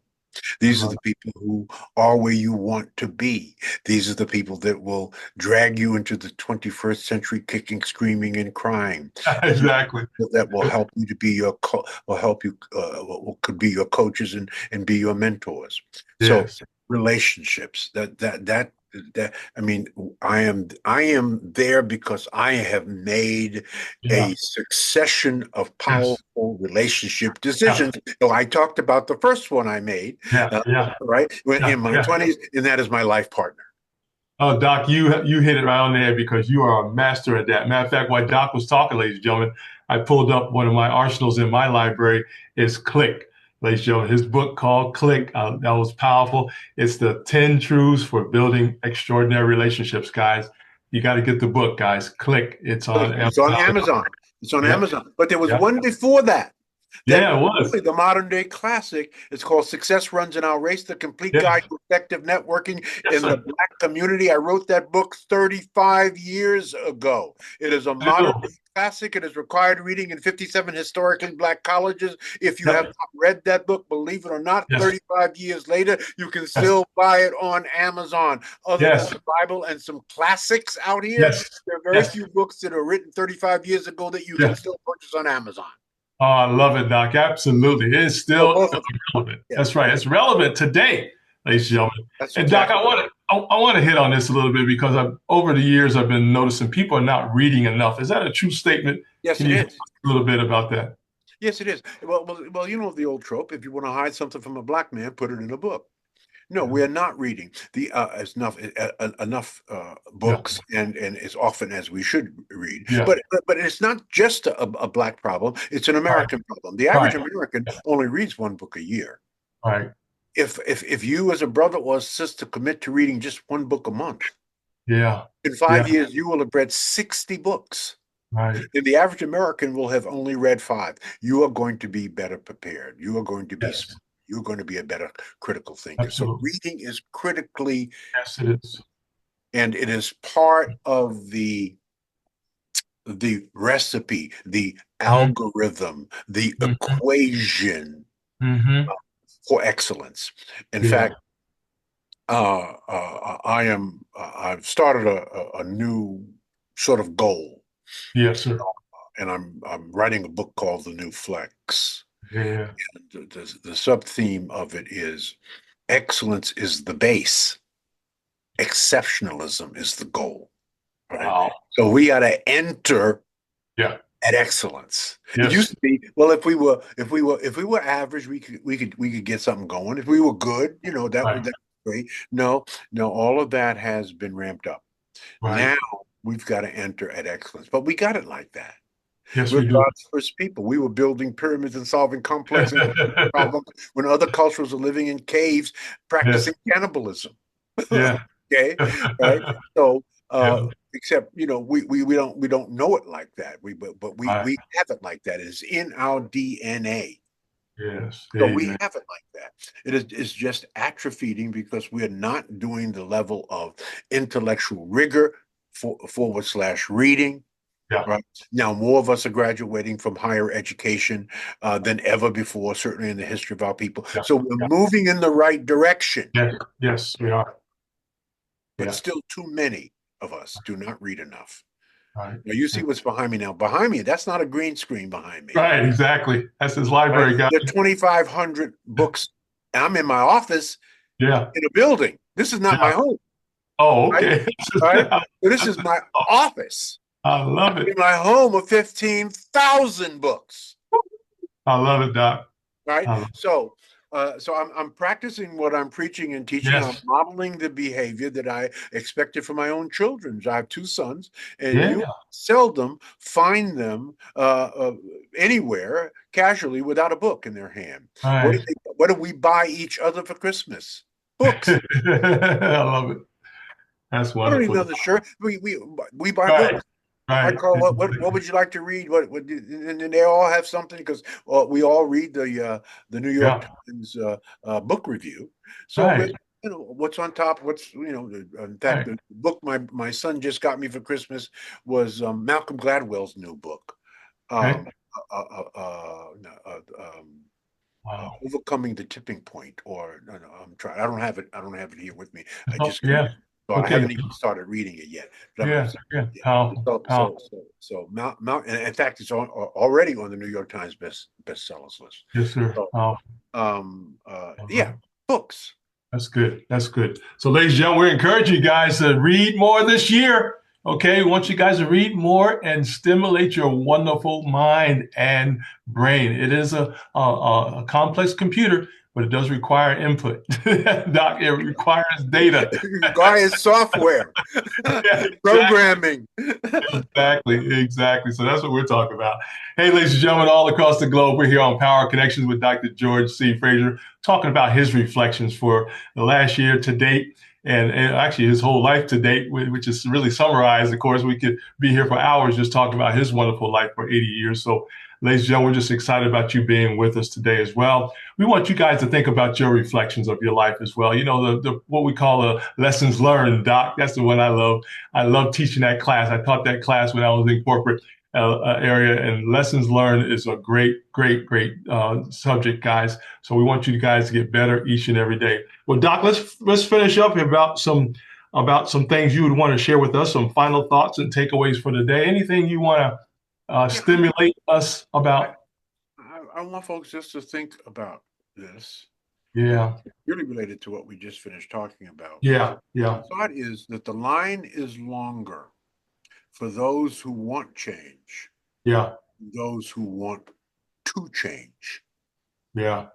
These are the people who are where you want to be. These are the people that will drag you into the 21st century, kicking, screaming, and crying. Exactly. That will help you to be will help you could be your coaches and be your mentors. So Yes. relationships that I mean, I am there because I have made Yeah. a succession of Yes. powerful relationship Yeah. decisions. So I talked about the first one I made, Yeah. Yeah. right, Yeah. in my Yeah. 20s, and that is my life partner. Oh, Doc, you hit it right on there because you are a master at that. Matter of fact, while Doc was talking, ladies and gentlemen, I pulled up one of my arsenals in my library. It's Click, ladies and gentlemen. His book called Click, that was powerful. It's the 10 Truths for Building Extraordinary Relationships, guys. You got to get the book, guys. Click. It's on It's on Amazon. Amazon. It's on Yep. Amazon. But there was Yep. one before that. That Yeah, it was. really the modern day classic. It's called Success Runs in Our Race, The Complete Yes. Guide to Effective Networking Yes, in the sir. Black Community. I wrote that book 35 years ago. It is a modern Still. day classic. It is required reading in 57 historically Black colleges. If you have Yep. not read that book, believe it or not, Yes. 35 years later, you can Yes. still buy it on Amazon. Other than Yes. the Bible and some classics out here, Yes. there are very Yes. few books that are written 35 years ago that you can Yes. still purchase on Amazon. Oh, I love it, Doc. Absolutely. It is So still both of them. relevant. Yeah. That's right. It's relevant today, ladies and gentlemen. That's And Doc, exactly I want to hit on this a little bit because over the years I've been noticing people are not reading enough. Is that a true statement? Yes, Can it you is. talk a little bit about that? Yes, it is. Well, you know the old trope. If you want to hide something from a black man, put it in a book. No, Yeah. we are not reading the as enough Yeah. books and as often as we should read. Yeah. But it's not just a black problem. It's an Right. American problem. The average Right. American only reads one book a year. Right. If you as a brother or sister commit to reading just one book a month, Yeah. in Yeah. 5 years you will have read 60 books. Right. And the average American will have only read five. You are going to be better prepared. You are going to be Yes. you're going to be a better critical thinker. So Absolutely. reading is critically, Yes, it is. and it is part of the recipe, the Mm-hmm. algorithm, the equation Mm-hmm. for excellence. In Yeah. fact, I've started a new sort of goal, Yes, sir. and I'm writing a book called The New Flex. Yeah. The sub theme of it is excellence is the base, exceptionalism is the goal. Right. Wow. So we got to enter Yeah. at excellence. It Yes. used to be, well, if we were average, we could get something going. If we were good, that Right. would that's great. No, no, all of that has been ramped up. Right. Now we've got to enter at excellence, but we got it like that. Yes, We're we do. God's first people. We were building pyramids and solving complex and problems when other cultures were living in caves, Yes. practicing cannibalism. Yeah. Okay, right. So, Yeah. except we don't know it like that. Right. We have it like that. It's in our DNA. Yes. So we Amen. have it like that. It's just atrophying because we're not doing the level of intellectual rigor forward slash reading. Yeah. Right. Now, more of us are graduating from higher education than ever before, certainly in the history of our people. Yeah. So we're Yeah. moving in the right direction, Yes. Yes, we are. but Yeah. still too many of us do not read enough. Right. Now, you Yeah. see what's behind me now. Behind me, that's not a green screen behind me. Right. Exactly. That's his Right? library guy. There are 2,500 books. And I'm in my office Yeah. in a building. This is not my Yeah. home. Oh, Right? okay. Right? So this is my office. I love In it. my home of 15,000 books. I love it, Doc. Right. I love So I'm practicing what I'm preaching and teaching. I'm Yes. modeling the behavior that I expected from my own children. I have two sons, and you Yeah. seldom find them anywhere casually without a book in their hand. Right. What do we buy each other for Christmas? Books. I love it. That's I don't even wonderful. know the shirt. We buy Right. books. I Right. call what would you like to read? And they all have something because we all read the New York Yeah. Times book review. So Right. what's on top? In fact, Right. the book my son just got me for Christmas was Malcolm Gladwell's new book. Okay. Um, uh, uh, uh, no, Wow. Overcoming the tipping point, or no, no, I'm trying. I don't have it here with me. I Oh, just yeah. so I Okay. haven't even started reading it yet. Yeah. Yeah. Yeah. Powerful. Powerful. Mount. And in fact, it's already on the New York Times bestsellers list. Yes, sir. So, Powerful. All yeah, right. books. That's good. That's good. So, ladies and gentlemen, we encourage you guys to read more this year. Okay, we want you guys to read more and stimulate your wonderful mind and brain. It is a complex computer, but it does require input. Doc, it requires data. It requires software, Yeah, exactly. programming. Exactly, exactly. So that's what we're talking about. Hey, ladies and gentlemen, all across the globe, we're here on Power Connections with Dr. George C. Fraser, talking about his reflections for the last year to date, and actually his whole life to date, which is really summarized. Of course, we could be here for hours just talking about his wonderful life for 80 years. So, ladies and gentlemen, we're just excited about you being with us today as well. We want you guys to think about your reflections of your life as well. You know, the what we call the lessons learned, Doc. That's the one I love. I love teaching that class. I taught that class when I was in corporate area, and lessons learned is a great, great, great subject, guys. So we want you guys to get better each and every day. Well, Doc, let's finish up about some things you would want to share with us. Some final thoughts and takeaways for the day. Anything you want to Yeah, stimulate us about? I want folks just to think about this. And Yeah, really related to what we just finished talking about. yeah, The yeah, thought is that the line is longer for those who want change, yeah, those who want to change, yeah.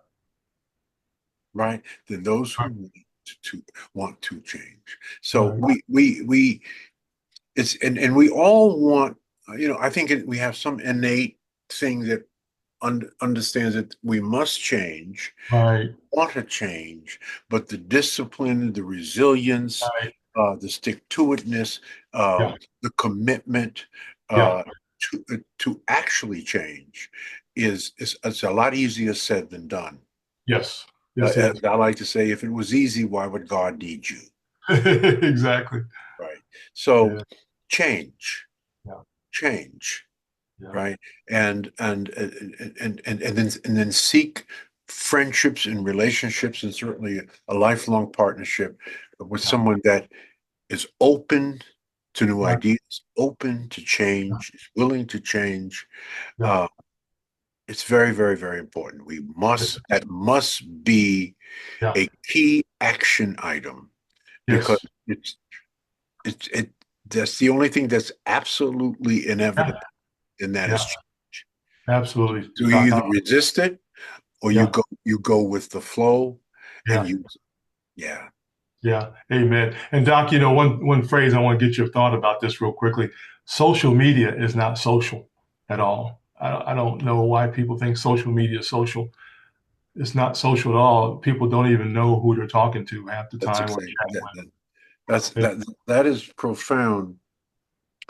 right? Than those Right, who want to change. So right, we it's and we all want, I think we have some innate thing that understands that we must change, right, want to change, but the discipline, the resilience, right. the stick-to-itness, Yeah, the commitment yeah. to actually change is it's a lot easier said than done. Yes, yes, it As is. I like to say, if it was easy, why would God need you? Exactly. Right. So Yeah, change, yeah, change, yeah, right? And then seek friendships and relationships, and certainly a lifelong partnership with yeah. someone that is open to new Right. ideas, open to change, is willing to change. Yeah. Uh, it's very, very, very important. That must be Yeah. a key action item, because Yes. it that's the only thing that's absolutely Yeah. inevitable, and that Yeah. is change. Absolutely. So you Doc. either resist it, or Yeah. you go with the flow, and Yeah. you yeah. Yeah. Amen. And Doc, you know, one phrase I want to get your thought about this real quickly. Social media is not social at all. I don't know why people think social media is social. It's not social at all. People don't even know who they're talking to half the That's time or exactly chatting with. that is profound.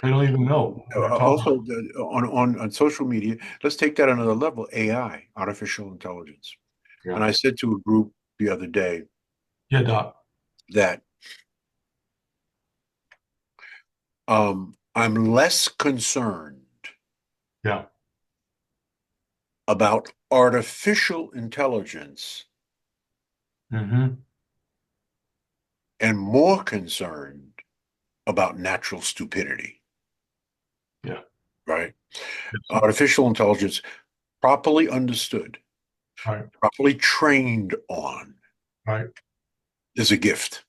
They don't even know who they're talking Also, on social media, let's take that another level. AI, artificial intelligence. to. And Yeah. I said to a group the other day Yeah, Doc. that I'm less concerned Yeah. about artificial intelligence Mm-hmm. and more concerned about natural stupidity, Yeah. right? Yes. Artificial intelligence, properly understood, Right. properly trained on, Right. is a gift.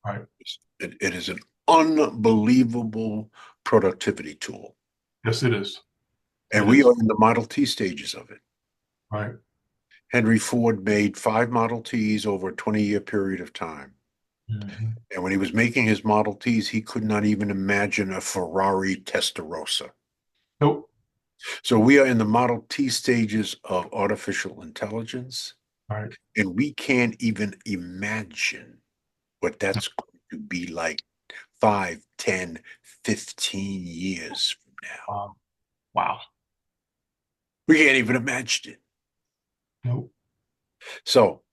Right. It is an unbelievable productivity tool. Yes, it is. And It we is. are in the Model T stages of it. Right. Henry Ford made 5 Model Ts over a 20-year period of time. Mm-hmm. And when he was making his Model Ts, he could not even imagine a Ferrari Testarossa. Nope. So we are in the Model T stages of artificial intelligence, Right. and we can't even imagine what that's going to be like 5, 10, 15 years from now. Wow. We can't even imagine it. Nope. So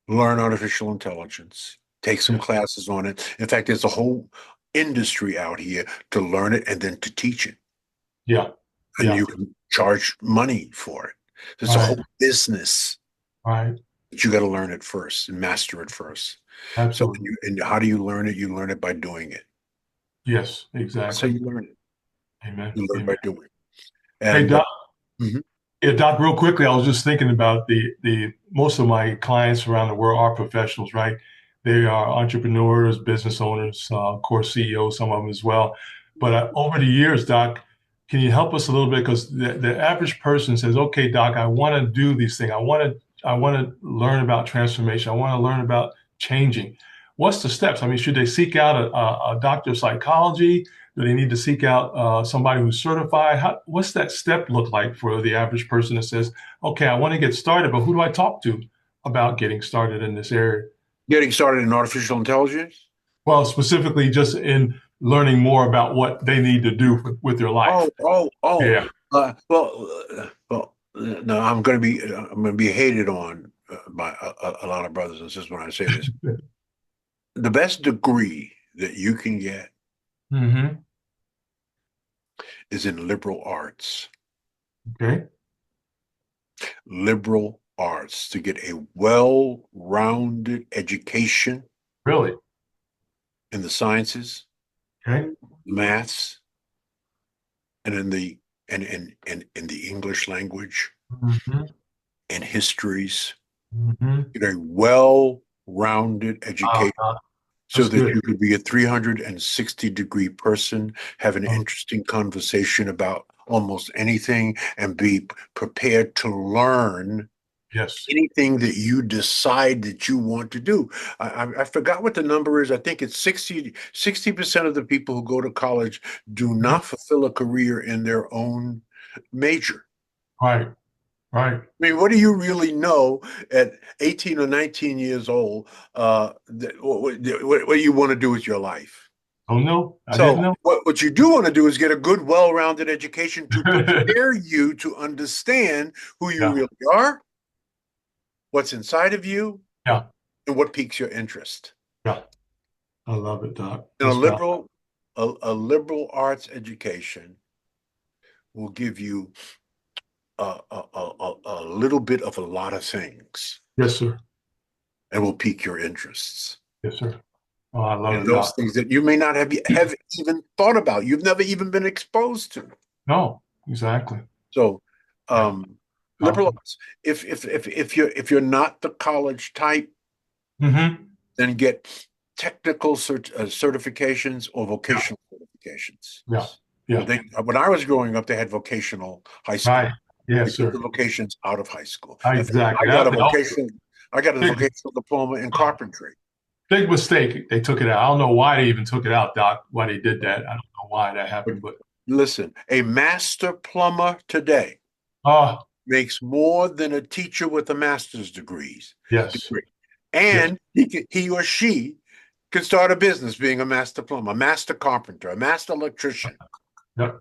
learn artificial intelligence, take some Yeah. classes on it. In fact, there's a whole industry out here to learn it and then to teach it. Yeah. And Yeah. you can charge money for it. There's a Right. whole business Right. But you got to learn it first and master it first. So, Absolutely. and how do you learn it? You learn it by doing it. Yes, That's how exactly. you learn it. Amen. You learn Amen. by doing it. Hey, And Doc. mhm. Yeah, Doc, real quickly, I was just thinking about the most of my clients around the world are professionals, right? They are entrepreneurs, business owners, of course, CEOs, some of them as well. But over the years, Doc, can you help us a little bit? Because the average person says, "Okay, Doc, I want to do these things. I want to learn about transformation. I want to learn about changing." What's the steps? I mean, should they seek out a doctor of psychology? Do they need to seek out somebody who's certified? What's that step look like for the average person that says, okay, I want to get started, but who do I talk to about getting started in this area? Getting started in artificial intelligence. Well, specifically just in learning more about what they need to do with their life. Oh, oh, oh. Yeah. No, I'm going to be hated on by a lot of brothers and sisters when I say this. The best degree that you can get Mm-hmm. is in liberal arts. Okay. Liberal arts to get a well-rounded education Really? in the sciences, Okay. maths, and in the English language Mm-hmm. and histories. Mm-hmm. Get a well-rounded education so That's that good. you could be a 360-degree person, have an Oh, interesting conversation about almost anything, and be prepared to learn yes. anything that you decide that you want to do. I forgot what the number is. I think it's 60% of the people who go to college do Mhm. not fulfill a career in their own major. Right. Right. I mean, what do you really know at 18 or 19 years old, what you want to do with your life? Oh, no, I didn't So know. what you do want to do is get a good, well-rounded education to prepare you to understand who you Yeah. really are, what's inside of you, Yeah. and what piques your interest. Yeah. I love it, Doc. And That's powerful. a liberal arts education will give you a little bit of a lot of things Yes, sir. and will pique your interests. Yes, sir. Oh, I love And it, those Doc. things that you may not have even thought about, you've never even been exposed to. No, exactly. So, Yeah. um, liberal Powerful. arts. If you're not the college type, Mm-hmm. then get technical certifications or Yeah. vocational certifications. Yeah. But Yeah. when I was growing up, they had vocational high school. Right. They Yes, took the sir. vocations out of high school. In fact, Exactly. I got a That was vocational, I got a big, vocational diploma in carpentry. big mistake. They took it out. I don't know why they even took it out, Doc, why they did that. I don't know why that But happened, but listen, a master plumber today oh, makes more than a teacher with a master's yes. degree. Yes. And he or she can start a business being a master plumber, a master carpenter, a master electrician. Yep.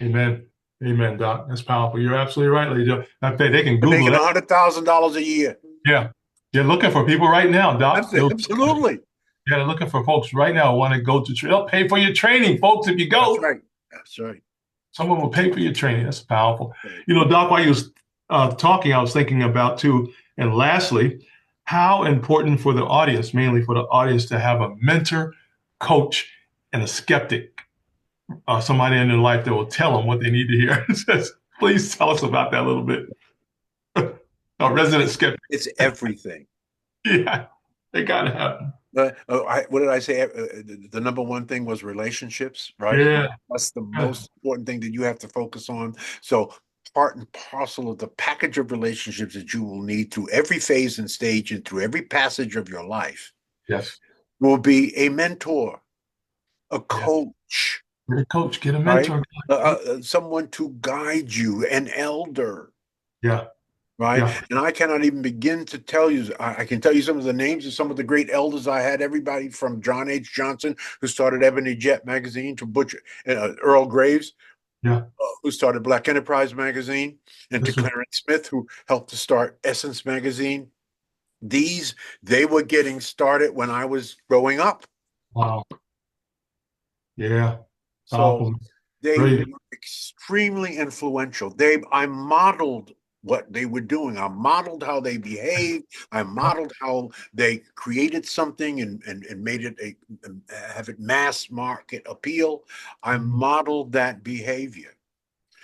Amen. Amen, Doc. That's powerful. You're absolutely right, ladies. I bet they can They're Google making that. $100,000 a year. Yeah. They're looking for people right now, Doc. Absolutely. Yeah, they're looking for folks right now who want to go to they'll pay for your training, folks, if you That's go. right. That's right. Someone will pay for your training. That's powerful. Right. You know, Doc, while you was talking, I was thinking about too, and lastly, how important for the audience, mainly for the audience, to have a mentor, coach, and a skeptic, somebody in their life that will tell them what they need to hear. Please tell us about that a little bit. A resident skeptic. It's everything. Yeah, they gotta have. What did I say? The number one thing was relationships, right? Yeah. That's the most important thing that you have to focus on. So, part and parcel of the package of relationships that you will need through every phase and stage and through every passage of your life Yes. will be a mentor, a Yeah. coach, Get a coach. Get a right? mentor. Someone to guide you, an elder, Yeah. right? Yeah. And I cannot even begin to tell you. I can tell you some of the names of some of the great elders I had. Everybody from John H. Johnson, who started Ebony Jet magazine, to Earl Graves, Yeah. who started Black Enterprise magazine, and to This is Clarence Smith, who helped to start Essence magazine. These they were getting started when I was growing up. wow. Yeah. So Powerful. they were Great. extremely influential. I modeled what they were doing. I modeled how they behaved. I modeled how they created something and made it have it mass market appeal. I modeled that behavior.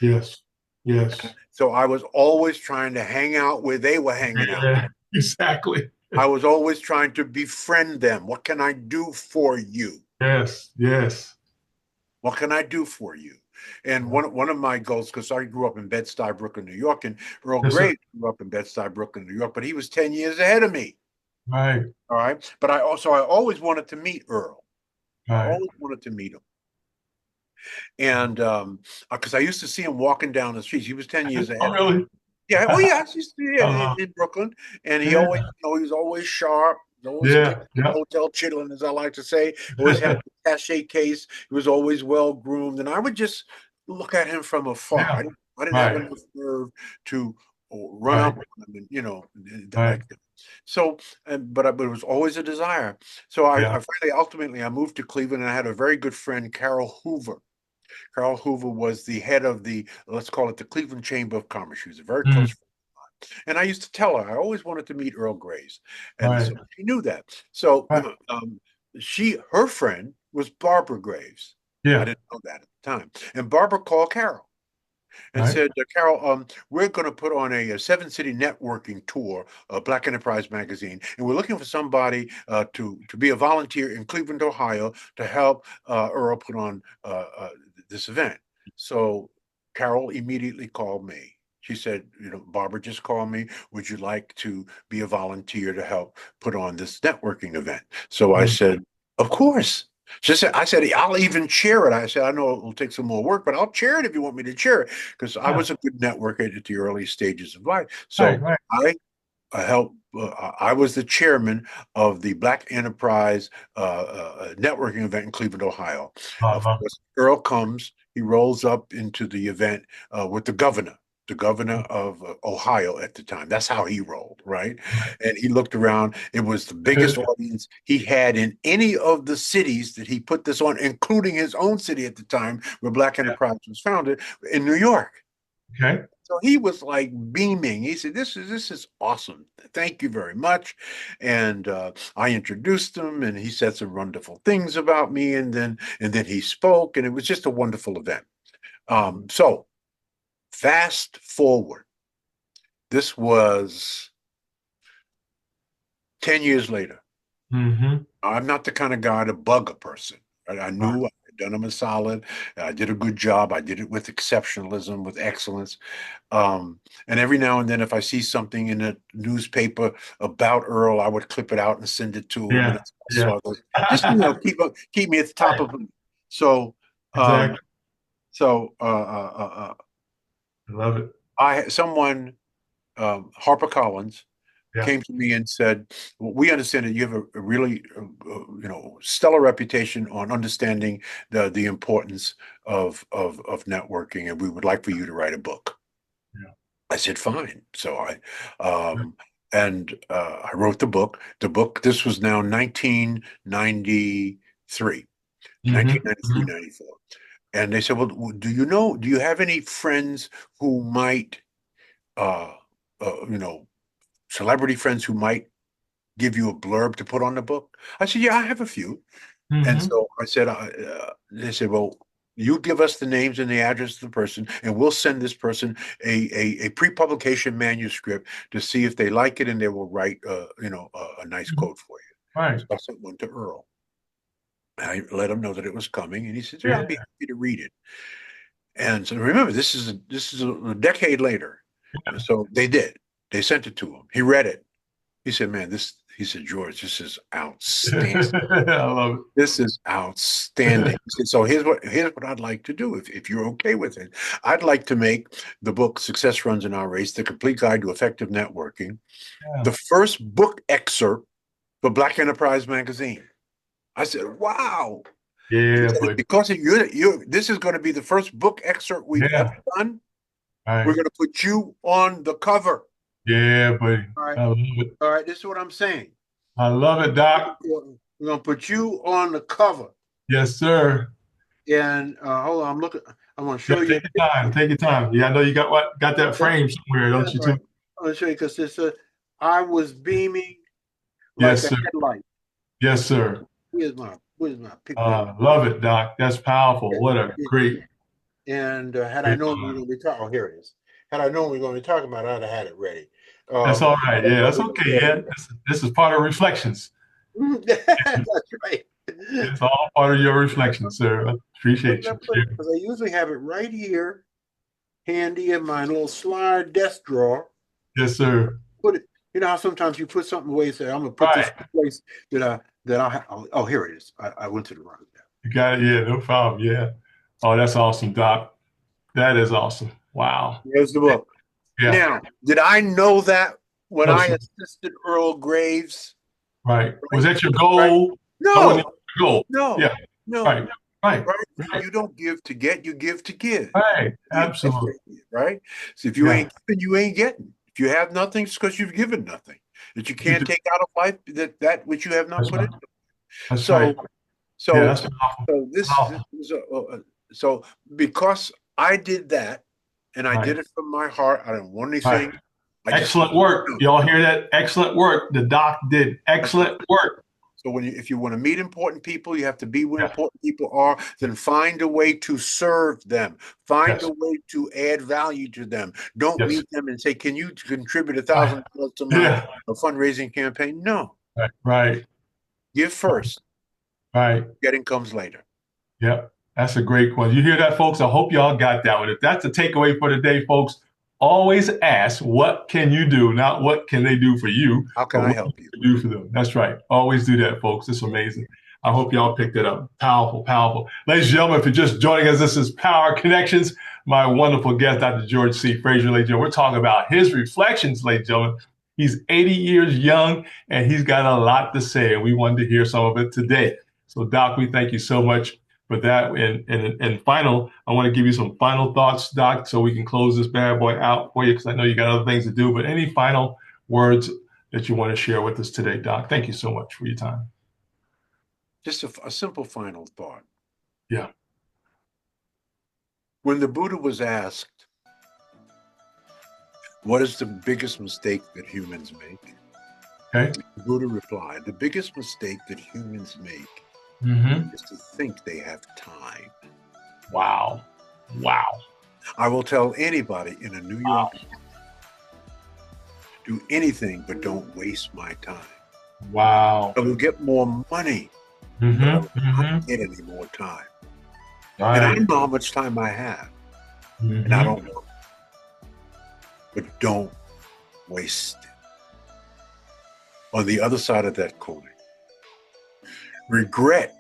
Yes. Yes. So I was always trying to hang out where they were hanging out. Yeah, exactly. I was always trying to befriend them. What can I do for you? Yes. Yes. What can I do for you? And one of my goals, because I grew up in Bed-Stuy, Brooklyn, New York, and Earl Yes, sir. Graves grew up in Bed-Stuy, Brooklyn, New York, but he was 10 years ahead of me. Right. All right. But I always wanted to meet Earl. I Right. always wanted to meet him. And because I used to see him walking down the streets. He was 10 years Oh, ahead of me. really? Yeah. Oh, yeah. I used to I in Brooklyn. And he Yeah. always, he was always sharp. He always Yeah. kept the Yeah. hotel chitlin, as I like to say. Always had a cachet case. He was always well groomed. And I would just look at him from afar. Yeah. I didn't have Right. enough nerve to run Right. up on him and, Right. like that. So, but it was always a desire. So I Yeah. finally, ultimately, I moved to Cleveland, and I had a very good friend, Carol Hoover. Carol Hoover was the head of the, let's call it the Cleveland Chamber of Commerce. She was a very close Mm. friend. And I used to tell her I always wanted to meet Earl Graves, and Right. so she knew that. So Right. her friend was Barbara Graves. I Yeah. didn't know that at the time. And Barbara called Carol and Right. said, Carol, we're going to put on a seven-city networking tour, Black Enterprise Magazine, and we're looking for somebody to be a volunteer in Cleveland, Ohio, to help Earl put on this event. So Carol immediately called me. She said, Barbara just called me. Would you like to be a volunteer to help put on this networking event? So I Mm. said, of course. I said, I'll even chair it. I said, I know it will take some more work, but I'll chair it if you want me to chair it, because I Yeah. was a good networker at the early stages of life. Right. So Right. I helped. I was the chairman of the Black Enterprise networking event in Cleveland, Ohio. Of Uh-huh. course, Earl comes. He rolls up into the event with the governor of Ohio at the time. That's how he rolled, right? And he looked around. It was the biggest audience he had in any of the cities that he put this on, including his own city at the time, where Black Yeah. Enterprise was founded, in New York. Okay. So he was like beaming. He said, "This is awesome. Thank you very much." And I introduced him, and he said some wonderful things about me. And then he spoke, and it was just a wonderful event. So fast forward, this was 10 years later. Mm-hmm. I'm not the kind of guy to bug a person. I Right. knew I had done him a solid. I did a good job. I did it with exceptionalism, with excellence. And every now and then, if I see something in a newspaper about Earl, I would clip it out and send it to him. And Yeah. I Yeah. saw those, just keep me at the top Right. of it. So, um, Exactly. so I love it. someone, HarperCollins, Yeah. came to me and said, well, "We understand that you have a really, stellar reputation on understanding the importance of networking, and we would like for you to write a book." Yeah. I said, "Fine." So I wrote the book. This was now 1993, Mm-hmm. 1993, 94. And they said, "Well, do you have any friends who might, uh, you know, celebrity friends who might give you a blurb to put on the book?" I said, "Yeah, I have a few." And Mm-hmm. so I said, they said, "Well, you give us the names and the address of the person, and we'll send this person a pre-publication manuscript to see if they like it, and they will write, a nice Mm-hmm. quote for you." Right. So I sent one to Earl. I let him know that it was coming, and he said, "Yeah, I'll be Yeah. happy to read it." And so remember, this is a decade later. So they did. They sent it to him. He read it. He said, "Man, he said, George, this is outstanding. I love This is outstanding." it. He said, "So here's what I'd like to do, if you're okay with it. I'd like to make the book Success Runs in Our Race, The Complete Guide to Effective Networking, Yeah. the first book excerpt for Black Enterprise Magazine." I said, "Wow." He Yeah, said, but "Because this is going to be the first book excerpt we've ever yeah. done, we're Right. going to put you on the cover." Yeah, buddy. All right. I love it. All right. This is what I'm saying. I love it, Very Doc. important. We're going to put you on the cover. Yes, sir. And hold on, I'm looking. I want to show you. Take your time. Take your time. Yeah, I know you got that frame somewhere, don't you? Right. Too. I want to show you because this. I was beaming like Yes, a sir. headlight. Yes, sir. Where's my picture? Love it, Doc. That's powerful. What a great. And had I great known we were going to be talking, oh, here it is. Had I known we were going to be talking about it, I'd have had it ready. That's all right. Yeah, that's okay. Yeah, this is part of reflections. That's right. It's all part of your reflections, sir. I appreciate you. Because I usually have it right here, handy in my little slide desk drawer. Yes, sir. Put it. You know how sometimes you put something away and say, "I'm going to put this in place that I'll have." Oh, here it is. I went to the wrong tab. You got it. Yeah, no problem. Yeah. Oh, that's awesome, Doc. That is awesome. Wow. Here's the book. Yeah. Now, did I know that when I assisted Earl Graves? Right. Was that your goal? Right? No. Goal. No. Yeah. No. Right. You don't give to get, you give to give. Right. Absolutely. Right. So if you ain't giving, you ain't getting. If you have nothing, it's because you've given nothing. That you can't take out of life that which you have not put into. That's right. So because I did that, and I did it from my heart, I didn't want anything. Excellent work. Y'all hear that? Excellent work. The doc did excellent work. So if you want to meet important people, you have to be where important people are. Then find a way to serve them. Find a way to add value to them. Don't meet them and say, "Can you contribute $1,000 to my fundraising campaign?" No. Right. Give first. Right. Getting comes later. Yep. That's a great one. You hear that, folks? I hope y'all got that one. If that's a takeaway for the day, folks, always ask, what can you do? Not what can they do for you? How can I help you? Do for them. That's right. Always do that, folks. It's amazing. I hope y'all picked it up. Powerful, powerful. Ladies and gentlemen, if you're just joining us, this is Power Connections. My wonderful guest, Dr. George C. Fraser, ladies and gentlemen. We're talking about his reflections, ladies and gentlemen. He's 80 years young, and he's got a lot to say, and we wanted to hear some of it today. So, Doc, we thank you so much for that. And final, I want to give you some final thoughts, Doc, so we can close this bad boy out for you, because I know you got other things to do. But any final words that you want to share with us today, Doc? Thank you so much for your time. Just a simple final thought. Yeah. When the Buddha was asked, what is the biggest mistake that humans make? Okay. The Buddha replied, the biggest mistake that humans make is to think they have time. Wow. Wow. I will tell anybody in a New York, do anything but don't waste my time. Wow. I will get more money, but I will not get any more time. And I know how much time I have, and I don't know. But don't waste it. On the other side of that coin, regret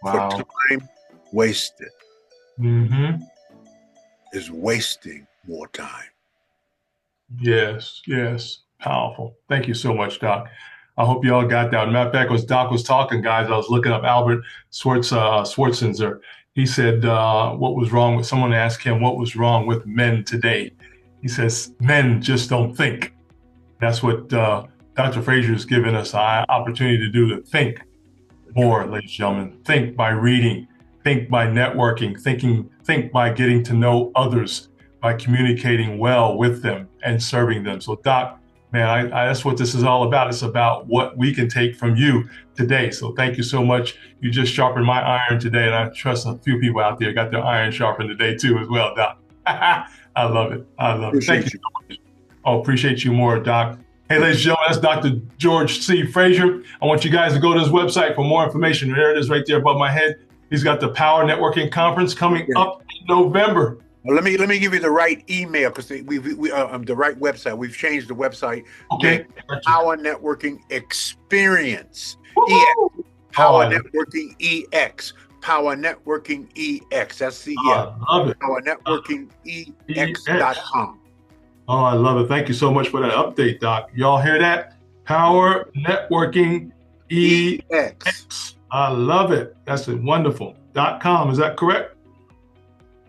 for time wasted is wasting more time. Yes, yes. Powerful. Thank you so much, Doc. I hope you all got that. Matter of fact, as Doc was talking, guys, I was looking up Albert Schweitzer. He said, what was wrong with, someone asked him, what was wrong with men today? He says, men just don't think. That's what Dr. Fraser has given us an opportunity to do, to think more, ladies and gentlemen. Think by reading, think by networking, think by getting to know others, by communicating well with them and serving them. So Doc, man, that's what this is all about. It's about what we can take from you today. So thank you so much. You just sharpened my iron today, and I trust a few people out there got their iron sharpened today too as well, Doc. I love it. I love it. Thank you so much. Oh, appreciate you more, Doc. Hey, ladies and gentlemen, that's Dr. George C. Fraser. I want you guys to go to his website for more information. There it is right there above my head. He's got the Power Networking Conference coming up in November. Well, let me give you the right email, because the right website. We've changed the website. Okay. Power Networking Experience. EX. Power Networking EX. Power Networking EX. That's the Power Networking EX.com. Oh, I love it. Thank you so much for that update, Doc. Y'all hear that? Power Networking EX. I love it. That's wonderful. .com, is that correct?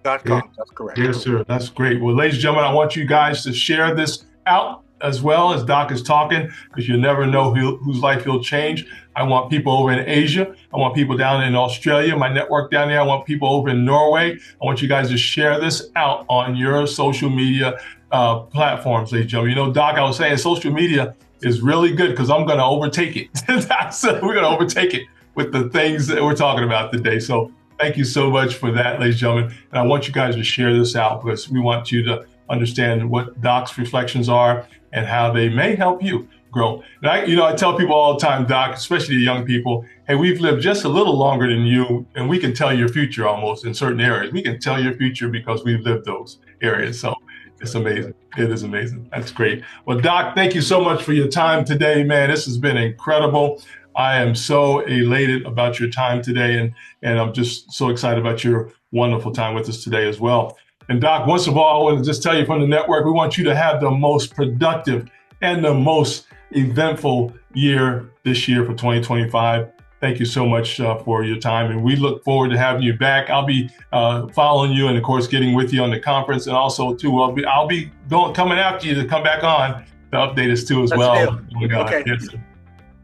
.com, that's correct. Yes, sir. That's great. Well, ladies and gentlemen, I want you guys to share this out. as well as Doc is talking, because you never know whose life he'll change. I want people over in Asia. I want people down in Australia, my network down there. I want people over in Norway. I want you guys to share this out on your social media platforms, ladies and gentlemen. You know, Doc, I was saying social media is really good because I'm going to overtake it. We're going to overtake it with the things that we're talking about today. So thank you so much for that, ladies and gentlemen. And I want you guys to share this out because we want you to understand what Doc's reflections are and how they may help you grow. And I tell people all the time, Doc, especially the young people, hey, we've lived just a little longer than you, and we can tell your future almost in certain areas. We can tell your future because we've lived those areas. So it's amazing. It is amazing. That's great. Well, Doc, thank you so much for your time today, man. This has been incredible. I am so elated about your time today, and I'm just so excited about your wonderful time with us today as well. And Doc, once of all, I want to just tell you from the network, we want you to have the most productive and the most eventful year this year for 2025. Thank you so much for your time, and we look forward to having you back. I'll be following you and, of course, getting with you on the conference, and also, too, I'll be coming after you to come back on to update us, too, as well. Okay. Yes, sir.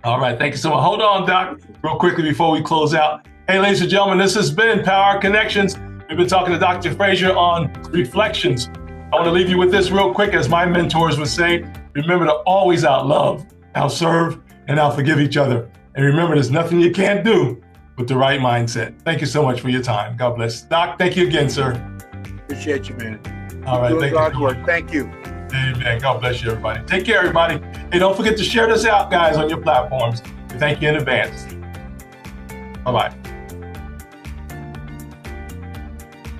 All right, thank you so much. Hold on, Doc, real quickly before we close out. Hey, ladies and gentlemen, this has been Power Connections. We've been talking to Dr. Fraser on reflections. I want to leave you with this real quick, as my mentors would say. Remember to always out-love, out-serve, and out-forgive each other. And remember, there's nothing you can't do with the right mindset. Thank you so much for your time. God bless. Doc, thank you again, sir. Appreciate you, man. All right, thank God's you. work. Thank you. Amen. God bless you, everybody. Take care, everybody. Hey, don't forget to share this out, guys, on your platforms. Thank you in advance. Bye-bye.